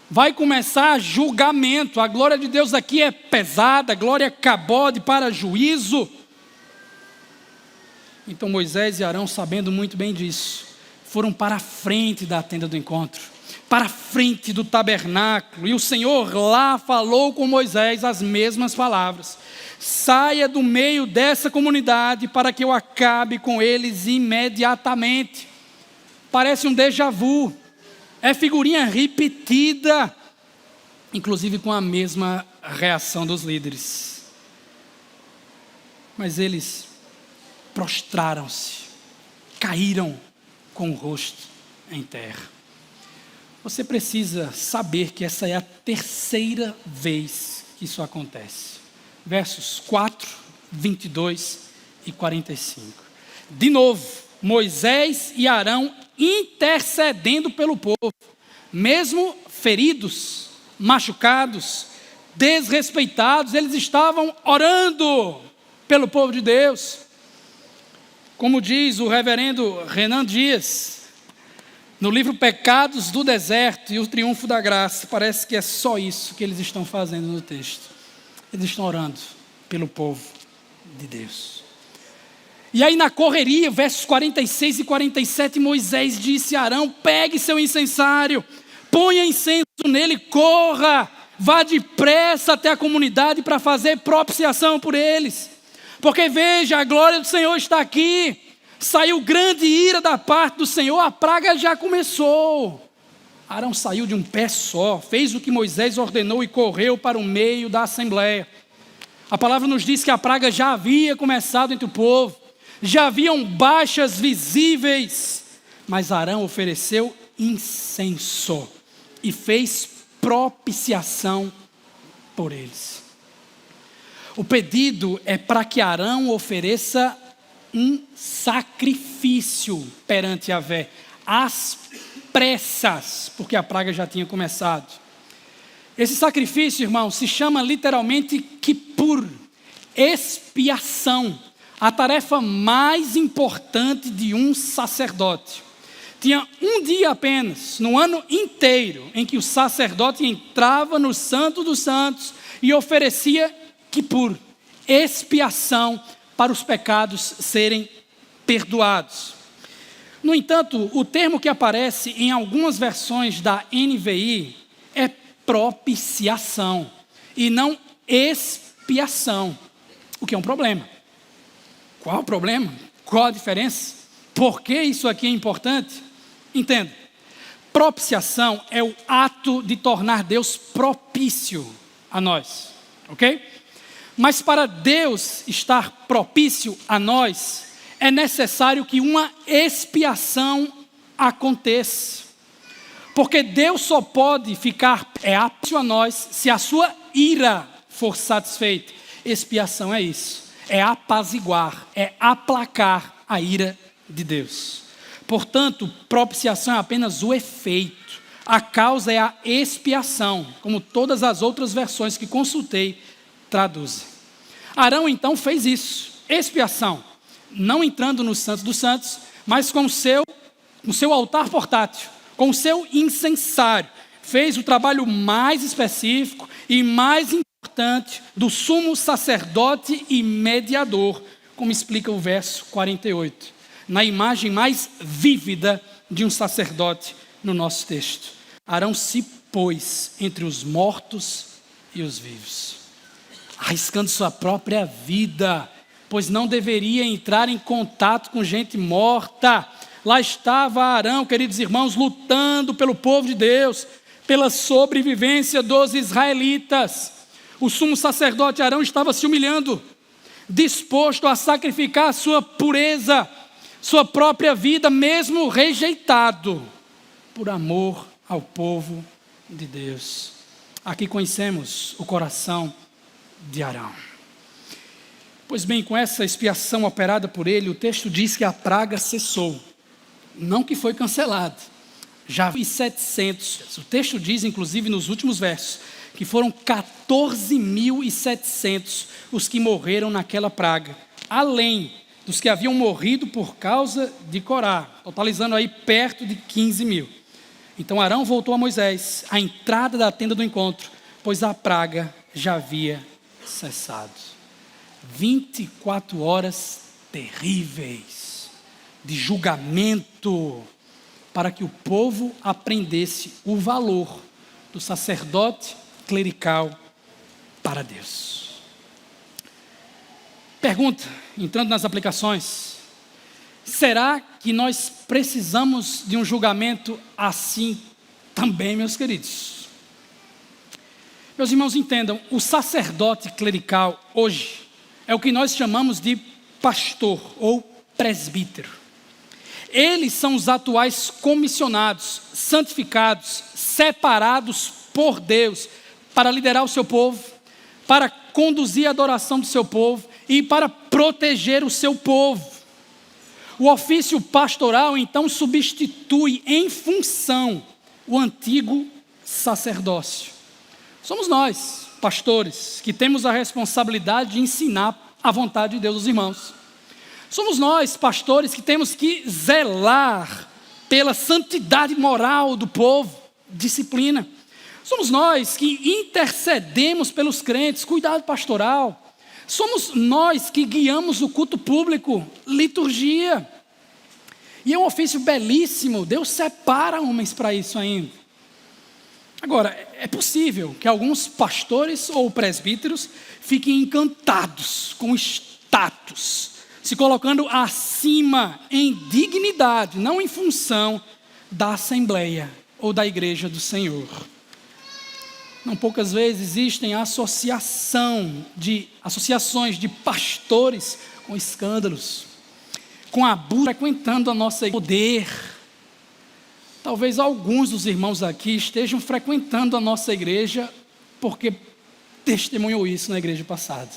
Vai começar julgamento. A glória de Deus aqui é pesada, a glória cabode para juízo. Então Moisés e Arão, sabendo muito bem disso, foram para a frente da tenda do encontro, para a frente do tabernáculo, e o Senhor lá falou com Moisés as mesmas palavras: saia do meio dessa comunidade para que eu acabe com eles imediatamente. Parece um déjà vu, é figurinha repetida, inclusive com a mesma reação dos líderes. Mas eles prostraram-se, caíram com o rosto em terra. Você precisa saber que essa é a terceira vez que isso acontece. Versos 4, 22 e 45. De novo, Moisés e Arão intercedendo pelo povo, mesmo feridos, machucados, desrespeitados, eles estavam orando pelo povo de Deus. Como diz o reverendo Renan Dias, no livro Pecados do Deserto e o Triunfo da Graça, parece que é só isso que eles estão fazendo no texto. Eles estão orando pelo povo de Deus. E aí na correria, versos 46 e 47, Moisés disse a Arão: pegue seu incensário, ponha incenso nele, corra, vá depressa até a comunidade para fazer propiciação por eles. Porque veja, a glória do Senhor está aqui. Saiu grande ira da parte do Senhor, a praga já começou. Arão saiu de um pé só, fez o que Moisés ordenou e correu para o meio da assembleia. A palavra nos diz que a praga já havia começado entre o povo, já haviam baixas visíveis, mas Arão ofereceu incenso e fez propiciação por eles. O pedido é para que Arão ofereça um sacrifício perante Yahvé, às pressas, porque a praga já tinha começado. Esse sacrifício, irmão, se chama literalmente Kippur, expiação, a tarefa mais importante de um sacerdote. Tinha um dia apenas, no ano inteiro, em que o sacerdote entrava no Santo dos Santos e oferecia Kippur, expiação para os pecados serem perdoados. No entanto, o termo que aparece em algumas versões da NVI é propiciação e não expiação, o que é um problema. Qual o problema? Qual a diferença? Por que isso aqui é importante? Entenda, propiciação é o ato de tornar Deus propício a nós, ok? Mas para Deus estar propício a nós, é necessário que uma expiação aconteça. Porque Deus só pode ficar apto a nós se a sua ira for satisfeita. Expiação é isso, é apaziguar, é aplacar a ira de Deus. Portanto, propiciação é apenas o efeito. A causa é a expiação, como todas as outras versões que consultei traduzem. Arão então fez isso, expiação, não entrando no Santo dos Santos, mas com o seu altar portátil, com o seu incensário. Fez o trabalho mais específico e mais importante do sumo sacerdote e mediador, como explica o verso 48. Na imagem mais vívida de um sacerdote no nosso texto. Arão se pôs entre os mortos e os vivos, arriscando sua própria vida, pois não deveria entrar em contato com gente morta. Lá estava Arão, queridos irmãos, lutando pelo povo de Deus, pela sobrevivência dos israelitas. O sumo sacerdote Arão estava se humilhando, disposto a sacrificar a sua pureza, sua própria vida, mesmo rejeitado, por amor ao povo de Deus. Aqui conhecemos o coração de Arão. Pois bem, com essa expiação operada por ele, o texto diz que a praga cessou, não que foi cancelada. Já 700, o texto diz, inclusive nos últimos versos, que foram 14.700 os que morreram naquela praga, além dos que haviam morrido por causa de Corá, totalizando aí perto de 15.000. Então Arão voltou a Moisés, à entrada da tenda do encontro, pois a praga já havia cessado. 24 horas terríveis de julgamento, para que o povo aprendesse o valor do sacerdote clerical para Deus. Pergunta, entrando nas aplicações: será que nós precisamos de um julgamento assim também, meus queridos? Meus irmãos, entendam, o sacerdote clerical hoje é o que nós chamamos de pastor ou presbítero. Eles são os atuais comissionados, santificados, separados por Deus para liderar o seu povo, para conduzir a adoração do seu povo e para proteger o seu povo. O ofício pastoral, então, substitui em função o antigo sacerdócio. Somos nós, pastores, que temos a responsabilidade de ensinar a vontade de Deus aos irmãos. Somos nós, pastores, que temos que zelar pela santidade moral do povo, disciplina. Somos nós que intercedemos pelos crentes, cuidado pastoral. Somos nós que guiamos o culto público, liturgia. E é um ofício belíssimo, Deus separa homens para isso ainda. Agora, é possível que alguns pastores ou presbíteros fiquem encantados com o status, se colocando acima em dignidade, não em função da assembleia ou da igreja do Senhor. Não poucas vezes existem associações de pastores com escândalos, com abuso, frequentando a nossa poder. Talvez alguns dos irmãos aqui estejam frequentando a nossa igreja porque testemunhou isso na igreja passada.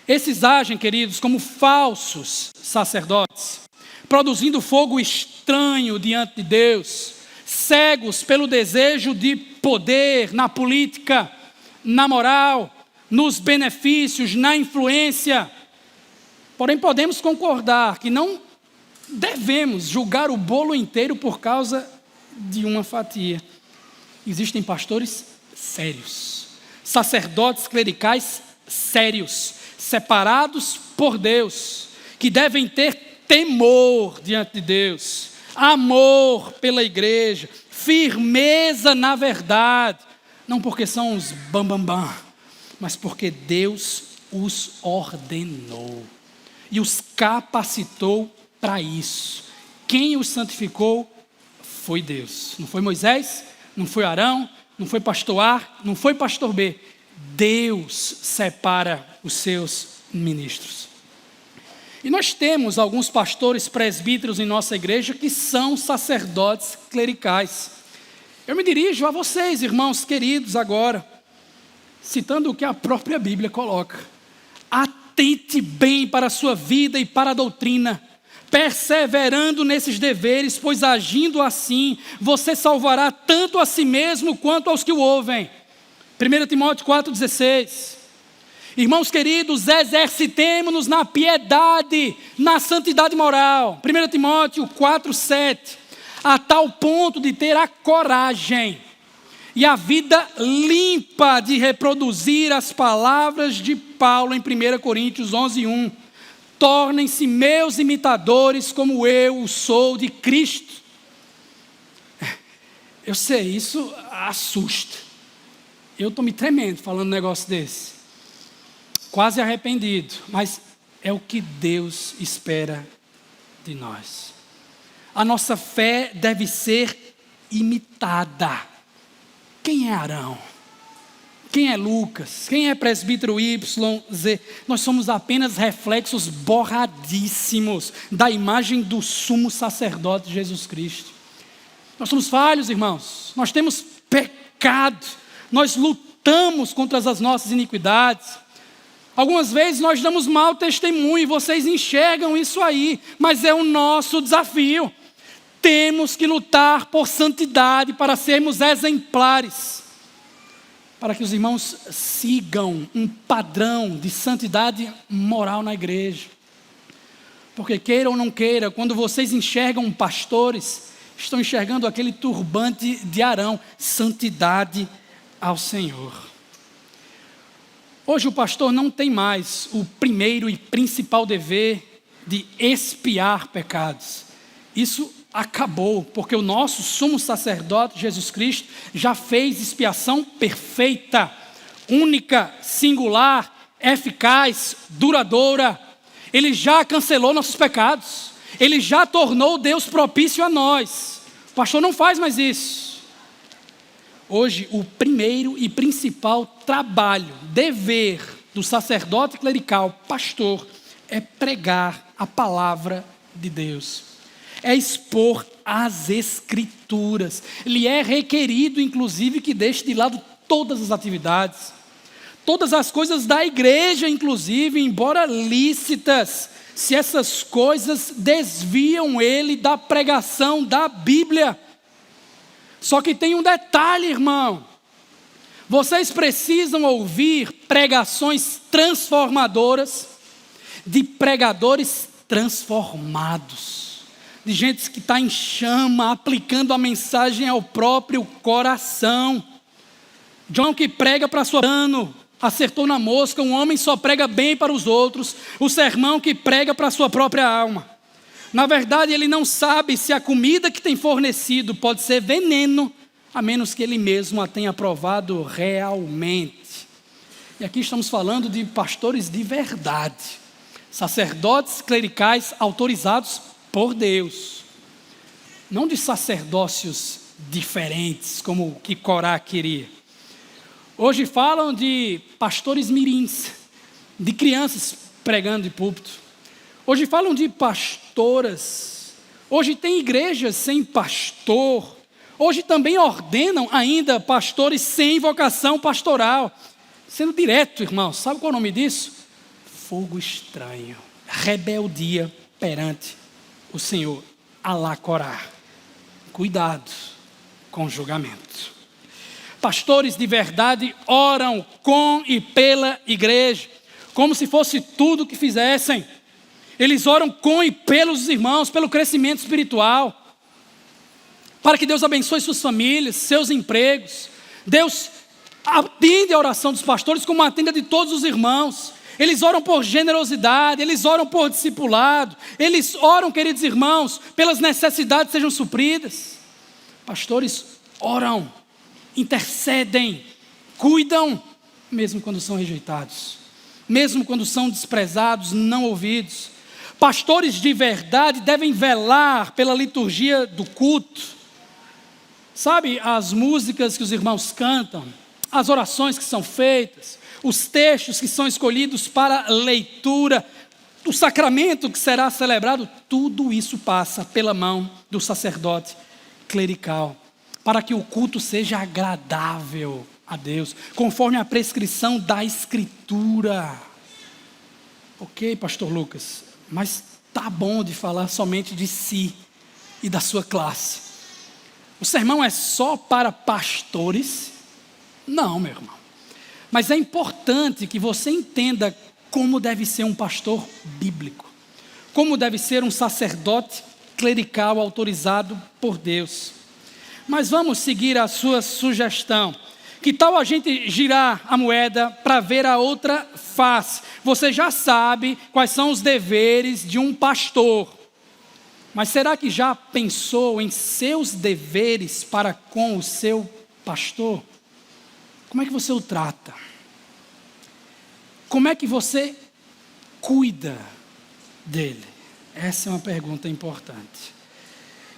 Esses agem, queridos, como falsos sacerdotes, produzindo fogo estranho diante de Deus, cegos pelo desejo de poder na política, na moral, nos benefícios, na influência. Porém, podemos concordar que não devemos julgar o bolo inteiro por causa de uma fatia. Existem pastores sérios, sacerdotes clericais sérios, separados por Deus, que devem ter temor diante de Deus, amor pela igreja, firmeza na verdade, não porque são os bambambam, mas porque Deus os ordenou e os capacitou para isso. Quem os santificou foi Deus. Não foi Moisés, não foi Arão, não foi pastor A, não foi pastor B. Deus separa os seus ministros. E nós temos alguns pastores presbíteros em nossa igreja que são sacerdotes clericais. Eu me dirijo a vocês, irmãos queridos, agora, citando o que a própria Bíblia coloca. Atente bem para a sua vida e para a doutrina, perseverando nesses deveres, pois agindo assim, você salvará tanto a si mesmo quanto aos que o ouvem. 1 Timóteo 4,16. Irmãos queridos, exercitemo-nos na piedade, na santidade moral. 1 Timóteo 4,7. A tal ponto de ter a coragem e a vida limpa de reproduzir as palavras de Paulo em 1 Coríntios 11:1. Tornem-se meus imitadores como eu o sou de Cristo. Eu sei, isso assusta. Eu estou me tremendo falando um negócio desse. Quase arrependido, mas é o que Deus espera de nós. A nossa fé deve ser imitada. Quem é Arão? Quem é Lucas? Quem é presbítero Y, Z? Nós somos apenas reflexos borradíssimos da imagem do sumo sacerdote Jesus Cristo. Nós somos falhos, irmãos. Nós temos pecado. Nós lutamos contra as nossas iniquidades. Algumas vezes nós damos mau testemunho e vocês enxergam isso aí, mas é o nosso desafio. Temos que lutar por santidade para sermos exemplares, para que os irmãos sigam um padrão de santidade moral na igreja. Porque queira ou não queira, quando vocês enxergam pastores, estão enxergando aquele turbante de Arão, santidade ao Senhor. Hoje o pastor não tem mais o primeiro e principal dever de expiar pecados. Isso acabou, porque o nosso sumo sacerdote, Jesus Cristo, já fez expiação perfeita, única, singular, eficaz, duradoura. Ele já cancelou nossos pecados. Ele já tornou Deus propício a nós. O pastor não faz mais isso. Hoje, o primeiro e principal trabalho, dever do sacerdote clerical, pastor, é pregar a palavra de Deus. É expor as Escrituras. Lhe é requerido, inclusive, que deixe de lado todas as atividades, todas as coisas da igreja, inclusive, embora lícitas, se essas coisas desviam ele da pregação da Bíblia. Só que tem um detalhe, irmão. Vocês precisam ouvir pregações transformadoras de pregadores transformados, de gente que está em chama, aplicando a mensagem ao próprio coração. John que prega para sua dano, acertou na mosca. Um homem só prega bem para os outros. O sermão que prega para a sua própria alma. Na verdade, ele não sabe se a comida que tem fornecido pode ser veneno, a menos que ele mesmo a tenha provado realmente. E aqui estamos falando de pastores de verdade, sacerdotes clericais autorizados por Deus, não de sacerdócios diferentes, como o que Corá queria. Hoje falam de pastores mirins, de crianças pregando de púlpito. Hoje falam de pastoras Hoje tem igrejas sem pastor. Hoje também ordenam ainda pastores sem vocação pastoral. Sendo direto, irmão, sabe qual é o nome disso? Fogo estranho, rebeldia perante o Senhor. Alá Corá. Cuidado com o julgamento. Pastores de verdade oram com e pela igreja, como se fosse tudo o que fizessem. Eles oram com e pelos irmãos, pelo crescimento espiritual, para que Deus abençoe suas famílias, seus empregos. Deus atende a oração dos pastores como atende a de todos os irmãos. Eles oram por generosidade, eles oram por discipulado, eles oram, queridos irmãos, pelas necessidades que sejam supridas. Pastores oram, intercedem, cuidam, mesmo quando são rejeitados, mesmo quando são desprezados, não ouvidos. Pastores de verdade devem velar pela liturgia do culto. Sabe, as músicas que os irmãos cantam, as orações que são feitas, os textos que são escolhidos para leitura, o sacramento que será celebrado, tudo isso passa pela mão do sacerdote clerical, para que o culto seja agradável a Deus, conforme a prescrição da Escritura. Ok, pastor Lucas, mas tá bom de falar somente de si e da sua classe. O sermão é só para pastores? Não, meu irmão. Mas é importante que você entenda como deve ser um pastor bíblico, como deve ser um sacerdote clerical autorizado por Deus. Mas vamos seguir a sua sugestão. Que tal a gente girar a moeda para ver a outra face? Você já sabe quais são os deveres de um pastor. Mas será que já pensou em seus deveres para com o seu pastor? Como é que você o trata? Como é que você cuida dele? Essa é uma pergunta importante.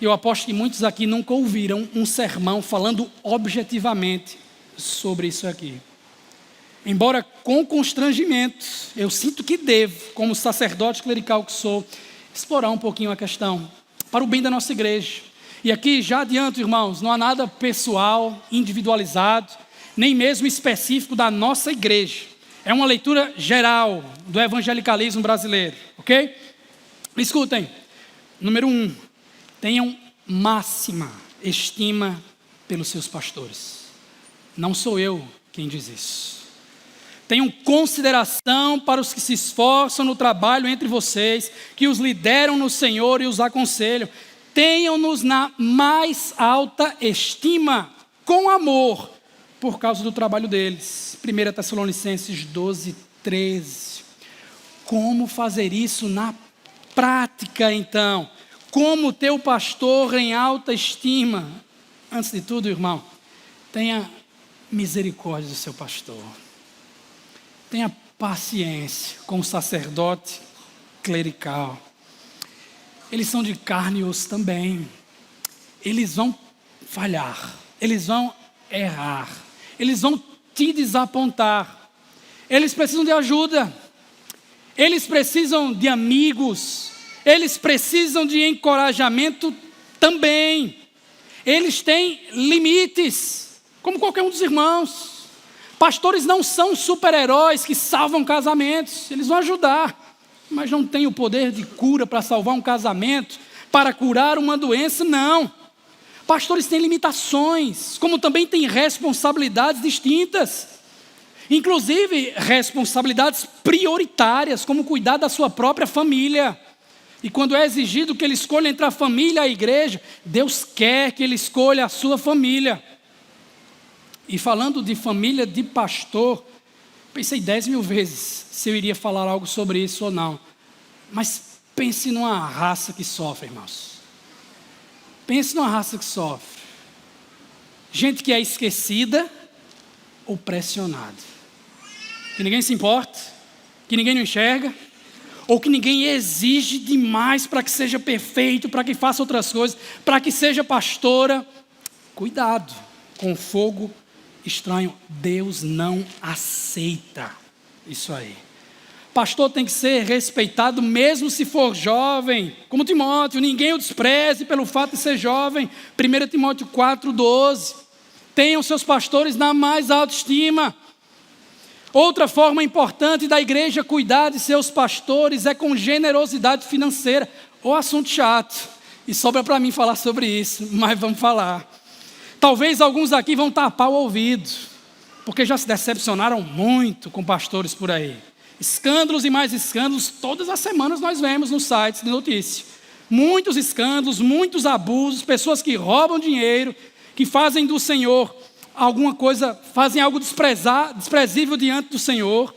Eu aposto que muitos aqui nunca ouviram um sermão falando objetivamente sobre isso aqui. Embora com constrangimento, eu sinto que devo, como sacerdote clerical que sou, explorar um pouquinho a questão, para o bem da nossa igreja. E aqui já adianto, irmãos, não há nada pessoal, individualizado, nem mesmo específico da nossa igreja. É uma leitura geral do evangelicalismo brasileiro, ok? Escutem, número 1, tenham máxima estima pelos seus pastores. Não sou eu quem diz isso. Tenham consideração para os que se esforçam no trabalho entre vocês, que os lideram no Senhor e os aconselham. Tenham-nos na mais alta estima, com amor, por causa do trabalho deles. 1 Tessalonicenses 12:13. Como fazer isso na prática, então? Como ter o pastor em alta estima? Antes de tudo, irmão, tenha misericórdia do seu pastor. Tenha paciência com o sacerdote clerical. Eles são de carne e osso também. Eles vão falhar. Eles vão errar. Eles vão te desapontar. Eles precisam de ajuda. Eles precisam de amigos. Eles precisam de encorajamento também. Eles têm limites, como qualquer um dos irmãos. Pastores não são super-heróis que salvam casamentos. Eles vão ajudar, mas não têm o poder de cura para salvar um casamento, para curar uma doença, não. Pastores têm limitações, como também têm responsabilidades distintas. Inclusive, responsabilidades prioritárias, como cuidar da sua própria família. E quando é exigido que ele escolha entre a família e a igreja, Deus quer que ele escolha a sua família. E falando de família de pastor, pensei 10.000 vezes se eu iria falar algo sobre isso ou não. Mas pense numa raça que sofre, irmãos. Pense numa raça que sofre. Gente que é esquecida ou pressionada. Que ninguém se importa, que ninguém não enxerga, ou que ninguém exige demais para que seja perfeito, para que faça outras coisas, para que seja pastora. Cuidado com o fogo estranho. Deus não aceita isso aí. Pastor tem que ser respeitado mesmo se for jovem. Como Timóteo, ninguém o despreze pelo fato de ser jovem. 1 Timóteo 4,12. Tenham seus pastores na mais alta estima. Outra forma importante da igreja cuidar de seus pastores é com generosidade financeira. Ô assunto chato. E sobra para mim falar sobre isso, mas vamos falar. Talvez alguns aqui vão tapar o ouvido, porque já se decepcionaram muito com pastores por aí. Escândalos e mais escândalos, todas as semanas nós vemos nos sites de notícia. Muitos escândalos, muitos abusos, pessoas que roubam dinheiro, que fazem do Senhor alguma coisa, fazem algo desprezível diante do Senhor.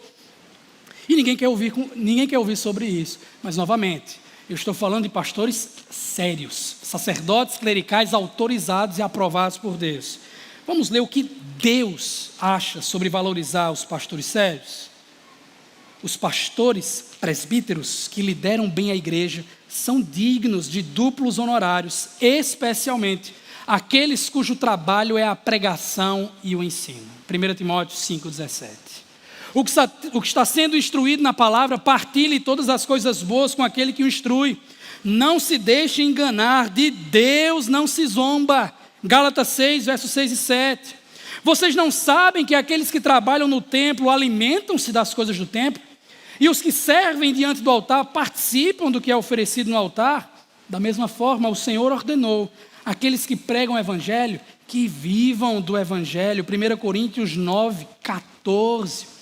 E ninguém quer ouvir sobre isso. Mas novamente, eu estou falando de pastores sérios, sacerdotes clericais autorizados e aprovados por Deus. Vamos ler o que Deus acha sobre valorizar os pastores sérios? Os pastores presbíteros que lideram bem a igreja são dignos de duplos honorários, especialmente aqueles cujo trabalho é a pregação e o ensino. 1 Timóteo 5,17. O que está sendo instruído na palavra, partilhe todas as coisas boas com aquele que o instrui. Não se deixe enganar, de Deus não se zomba. Gálatas 6, versos 6 e 7. Vocês não sabem que aqueles que trabalham no templo alimentam-se das coisas do templo? E os que servem diante do altar participam do que é oferecido no altar? Da mesma forma, o Senhor ordenou aqueles que pregam o evangelho que vivam do evangelho. 1 Coríntios 9, 14.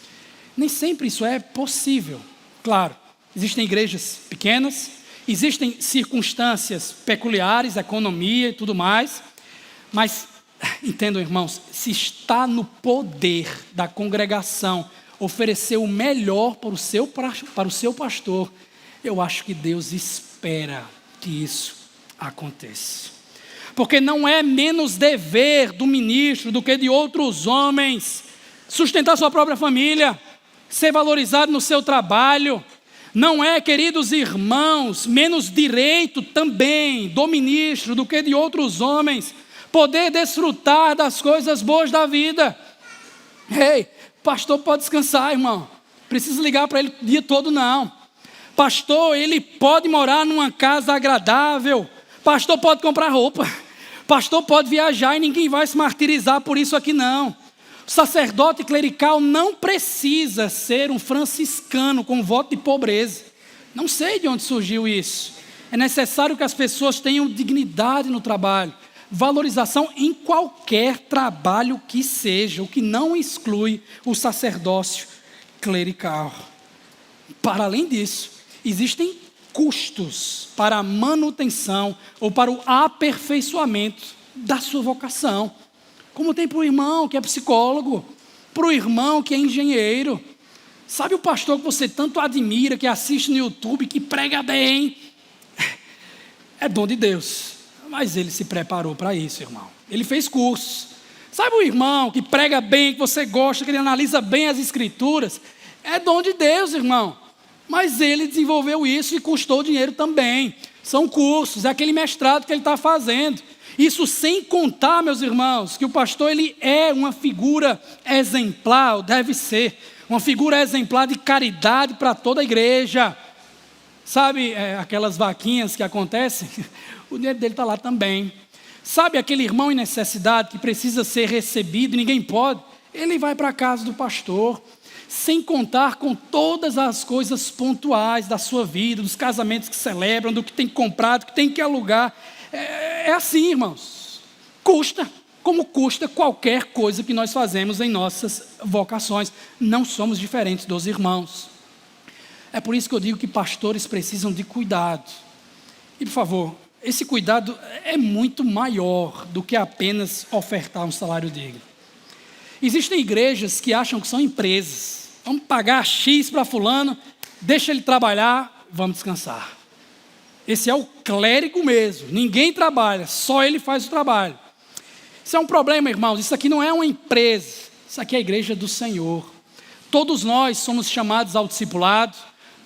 Nem sempre isso é possível. Claro, existem igrejas pequenas, existem circunstâncias peculiares, economia e tudo mais, mas entendam, irmãos, se está no poder da congregação oferecer o melhor para o seu pastor, eu acho que Deus espera que isso aconteça. Porque não é menos dever do ministro do que de outros homens sustentar sua própria família, ser valorizado no seu trabalho. Não é, queridos irmãos, menos direito também do ministro do que de outros homens poder desfrutar das coisas boas da vida. Ei, pastor pode descansar, irmão. Precisa ligar para ele o dia todo, não. Pastor, ele pode morar numa casa agradável. Pastor pode comprar roupa. Pastor pode viajar e ninguém vai se martirizar por isso aqui, não. O sacerdote clerical não precisa ser um franciscano com voto de pobreza. Não sei de onde surgiu isso. É necessário que as pessoas tenham dignidade no trabalho, valorização em qualquer trabalho que seja, o que não exclui o sacerdócio clerical. Para além disso, existem custos para a manutenção ou para o aperfeiçoamento da sua vocação. Como tem para o irmão que é psicólogo, para o irmão que é engenheiro. Sabe o pastor que você tanto admira, que assiste no YouTube, que prega bem? É dom de Deus, mas ele se preparou para isso, irmão. Ele fez cursos. Sabe o irmão que prega bem, que você gosta, que ele analisa bem as escrituras? É dom de Deus, irmão. Mas ele desenvolveu isso e custou dinheiro também. São cursos, é aquele mestrado que ele está fazendo. Isso sem contar, meus irmãos, que o pastor ele é uma figura exemplar, ou deve ser, uma figura exemplar de caridade para toda a igreja. Sabe aquelas vaquinhas que acontecem? O dinheiro dele está lá também. Sabe aquele irmão em necessidade que precisa ser recebido e ninguém pode? Ele vai para a casa do pastor. Sem contar com todas as coisas pontuais da sua vida, dos casamentos que celebram, do que tem que comprar, do que tem que alugar. É assim, irmãos. Custa, como custa qualquer coisa que nós fazemos em nossas vocações. Não somos diferentes dos irmãos. É por isso que eu digo que pastores precisam de cuidado. E, por favor, esse cuidado é muito maior do que apenas ofertar um salário digno. Existem igrejas que acham que são empresas. Vamos pagar X para fulano, deixa ele trabalhar, vamos descansar. Esse é o clérigo mesmo, ninguém trabalha, só ele faz o trabalho. Isso é um problema, irmãos, isso aqui não é uma empresa, isso aqui é a igreja do Senhor. Todos nós somos chamados ao discipulado,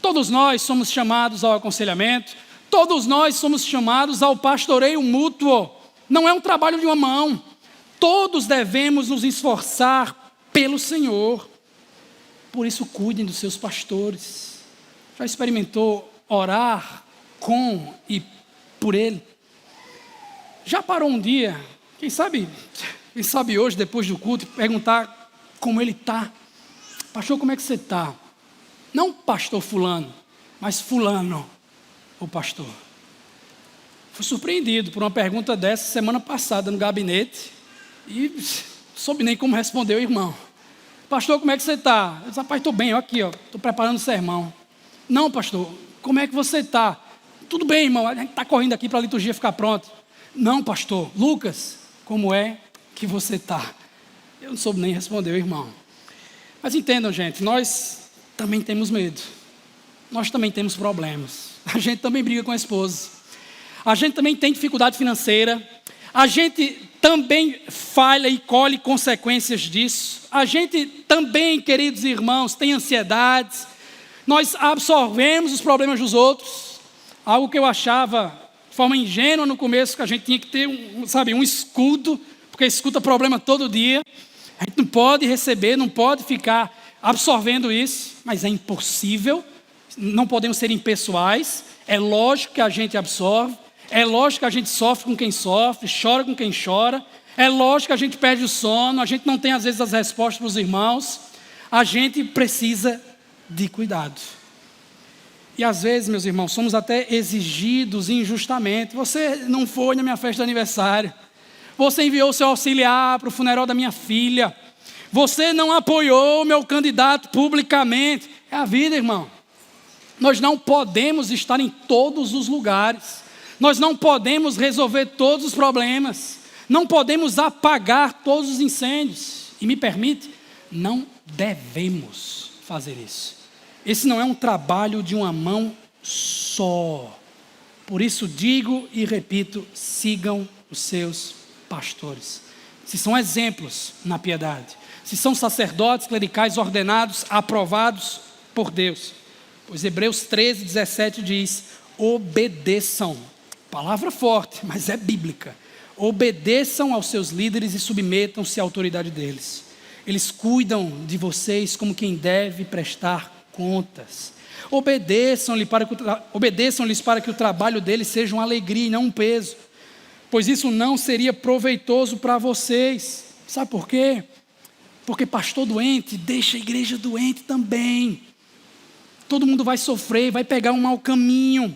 todos nós somos chamados ao aconselhamento, todos nós somos chamados ao pastoreio mútuo. Não é um trabalho de uma mão, todos devemos nos esforçar pelo Senhor. Por isso, cuidem dos seus pastores. Já experimentou orar com e por ele? Já parou um dia, quem sabe hoje, depois do culto, perguntar como ele está? Pastor, como é que você está? Não pastor fulano, mas fulano, o pastor. Fui surpreendido por uma pergunta dessa semana passada no gabinete e não soube nem como responder o irmão. Pastor, como é que você está? Eu disse, rapaz, estou bem, aqui, estou preparando o sermão. Não, pastor, como é que você está? Tudo bem, irmão, a gente está correndo aqui para a liturgia ficar pronta. Não, pastor, Lucas, como é que você está? Eu não soube nem responder o irmão. Mas entendam, gente, nós também temos medo. Nós também temos problemas. A gente também briga com a esposa. A gente também tem dificuldade financeira. A gente também falha e colhe consequências disso. A gente também, queridos irmãos, tem ansiedades. Nós absorvemos os problemas dos outros. Algo que eu achava de forma ingênua no começo, que a gente tinha que ter um escudo, porque escuta problema todo dia. A gente não pode receber, não pode ficar absorvendo isso, mas é impossível. Não podemos ser impessoais. É lógico que a gente absorve. É lógico que a gente sofre com quem sofre, chora com quem chora. É lógico que a gente perde o sono, a gente não tem às vezes as respostas para os irmãos. A gente precisa de cuidado. E às vezes, meus irmãos, somos até exigidos injustamente. Você não foi na minha festa de aniversário. Você enviou seu auxiliar para o funeral da minha filha. Você não apoiou o meu candidato publicamente. É a vida, irmão. Nós não podemos estar em todos os lugares. Nós não podemos resolver todos os problemas. Não podemos apagar todos os incêndios. E me permite, não devemos fazer isso. Esse não é um trabalho de uma mão só. Por isso digo e repito, sigam os seus pastores. Se são exemplos na piedade, se são sacerdotes clericais ordenados, aprovados por Deus. Pois Hebreus 13, 17 diz, obedeçam. Palavra forte, mas é bíblica. Obedeçam aos seus líderes e submetam-se à autoridade deles. Eles cuidam de vocês como quem deve prestar contas. Obedeçam-lhes para que o trabalho deles seja uma alegria e não um peso, pois isso não seria proveitoso para vocês. Sabe por quê? Porque pastor doente deixa a igreja doente também. Todo mundo vai sofrer, vai pegar um mau caminho.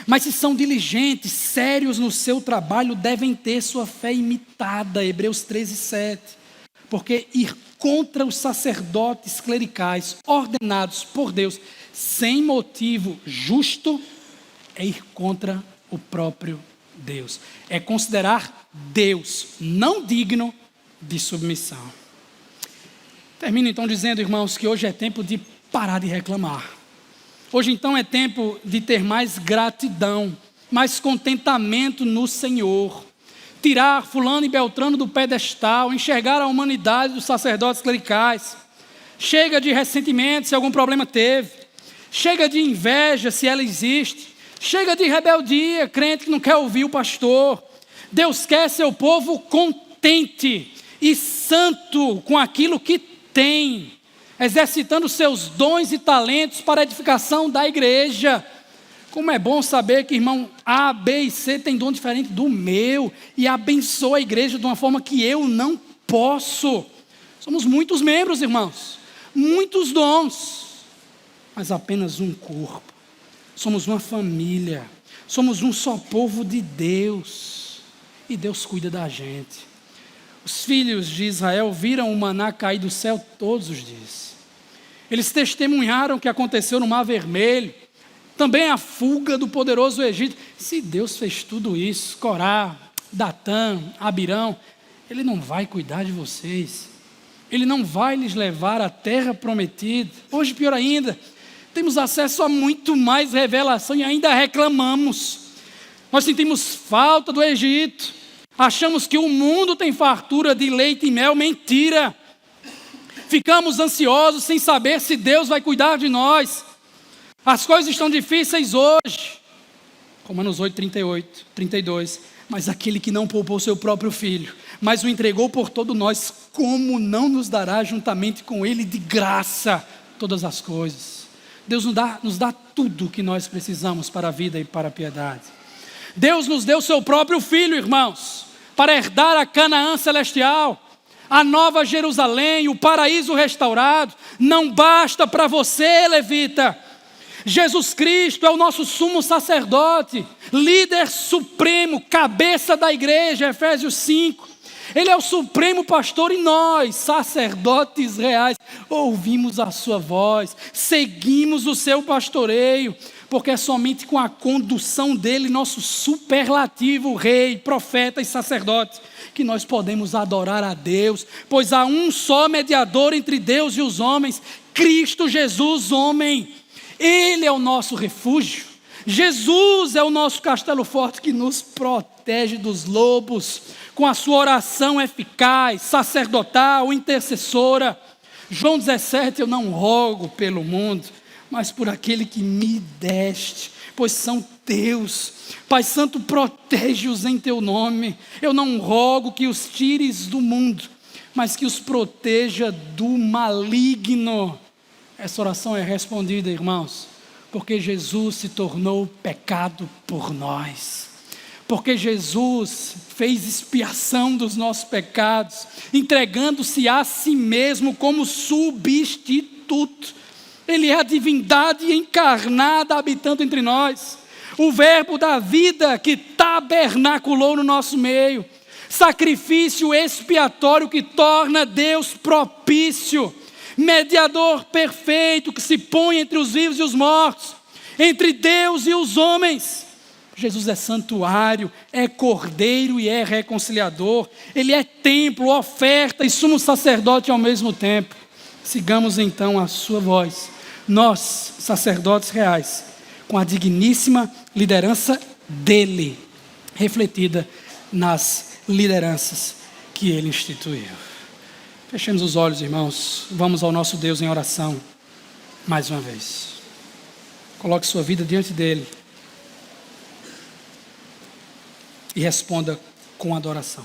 Mas se são diligentes, sérios no seu trabalho, devem ter sua fé imitada. Hebreus 13, 7. Porque ir contra os sacerdotes clericais ordenados por Deus, sem motivo justo, é ir contra o próprio Deus. É considerar Deus não digno de submissão. Termino então dizendo, irmãos, que hoje é tempo de parar de reclamar. Hoje então é tempo de ter mais gratidão, mais contentamento no Senhor. Tirar fulano e beltrano do pedestal, enxergar a humanidade dos sacerdotes clericais. Chega de ressentimento se algum problema teve. Chega de inveja se ela existe. Chega de rebeldia, crente que não quer ouvir o pastor. Deus quer seu povo contente e santo com aquilo que tem, exercitando seus dons e talentos para a edificação da igreja. Como é bom saber que irmão A, B e C tem dom diferente do meu e abençoa a igreja de uma forma que eu não posso. Somos muitos membros, irmãos, muitos dons, mas apenas um corpo. Somos uma família, somos um só povo de Deus e Deus cuida da gente. Os filhos de Israel viram o maná cair do céu todos os dias. Eles testemunharam o que aconteceu no Mar Vermelho, também a fuga do poderoso Egito. Se Deus fez tudo isso, Corá, Datã, Abirão, Ele não vai cuidar de vocês. Ele não vai lhes levar à terra prometida. Hoje, pior ainda, temos acesso a muito mais revelação e ainda reclamamos. Nós sentimos falta do Egito. Achamos que o mundo tem fartura de leite e mel. Mentira. Ficamos ansiosos sem saber se Deus vai cuidar de nós. As coisas estão difíceis hoje. Romanos 8, 38, 32. Mas aquele que não poupou seu próprio filho, mas o entregou por todos nós, como não nos dará juntamente com ele de graça todas as coisas? Deus nos dá tudo o que nós precisamos para a vida e para a piedade. Deus nos deu seu próprio Filho, irmãos, para herdar a Canaã celestial, a nova Jerusalém, o paraíso restaurado. Não basta para você, levita. Jesus Cristo é o nosso sumo sacerdote, líder supremo, cabeça da igreja, Efésios 5. Ele é o supremo pastor e nós, sacerdotes reais, ouvimos a sua voz, seguimos o seu pastoreio, porque é somente com a condução dele, nosso superlativo rei, profeta e sacerdote, que nós podemos adorar a Deus, pois há um só mediador entre Deus e os homens, Cristo Jesus, homem. Ele é o nosso refúgio. Jesus é o nosso castelo forte que nos protege dos lobos, com a sua oração eficaz, sacerdotal, intercessora. João 17, eu não rogo pelo mundo, mas por aquele que me deste, pois são teus. Pai Santo, protege-os em teu nome. Eu não rogo que os tires do mundo, mas que os proteja do maligno. Essa oração é respondida, irmãos, porque Jesus se tornou pecado por nós. Porque Jesus fez expiação dos nossos pecados, entregando-se a si mesmo como substituto. Ele é a divindade encarnada habitando entre nós. O verbo da vida que tabernaculou no nosso meio. Sacrifício expiatório que torna Deus propício. Mediador perfeito que se põe entre os vivos e os mortos. Entre Deus e os homens. Jesus é santuário, é cordeiro e é reconciliador. Ele é templo, oferta e sumo sacerdote ao mesmo tempo. Sigamos então a sua voz. Nós, sacerdotes reais, com a digníssima liderança dele, refletida nas lideranças que ele instituiu. Fechemos os olhos, irmãos. Vamos ao nosso Deus em oração, mais uma vez. Coloque sua vida diante dele e responda com adoração.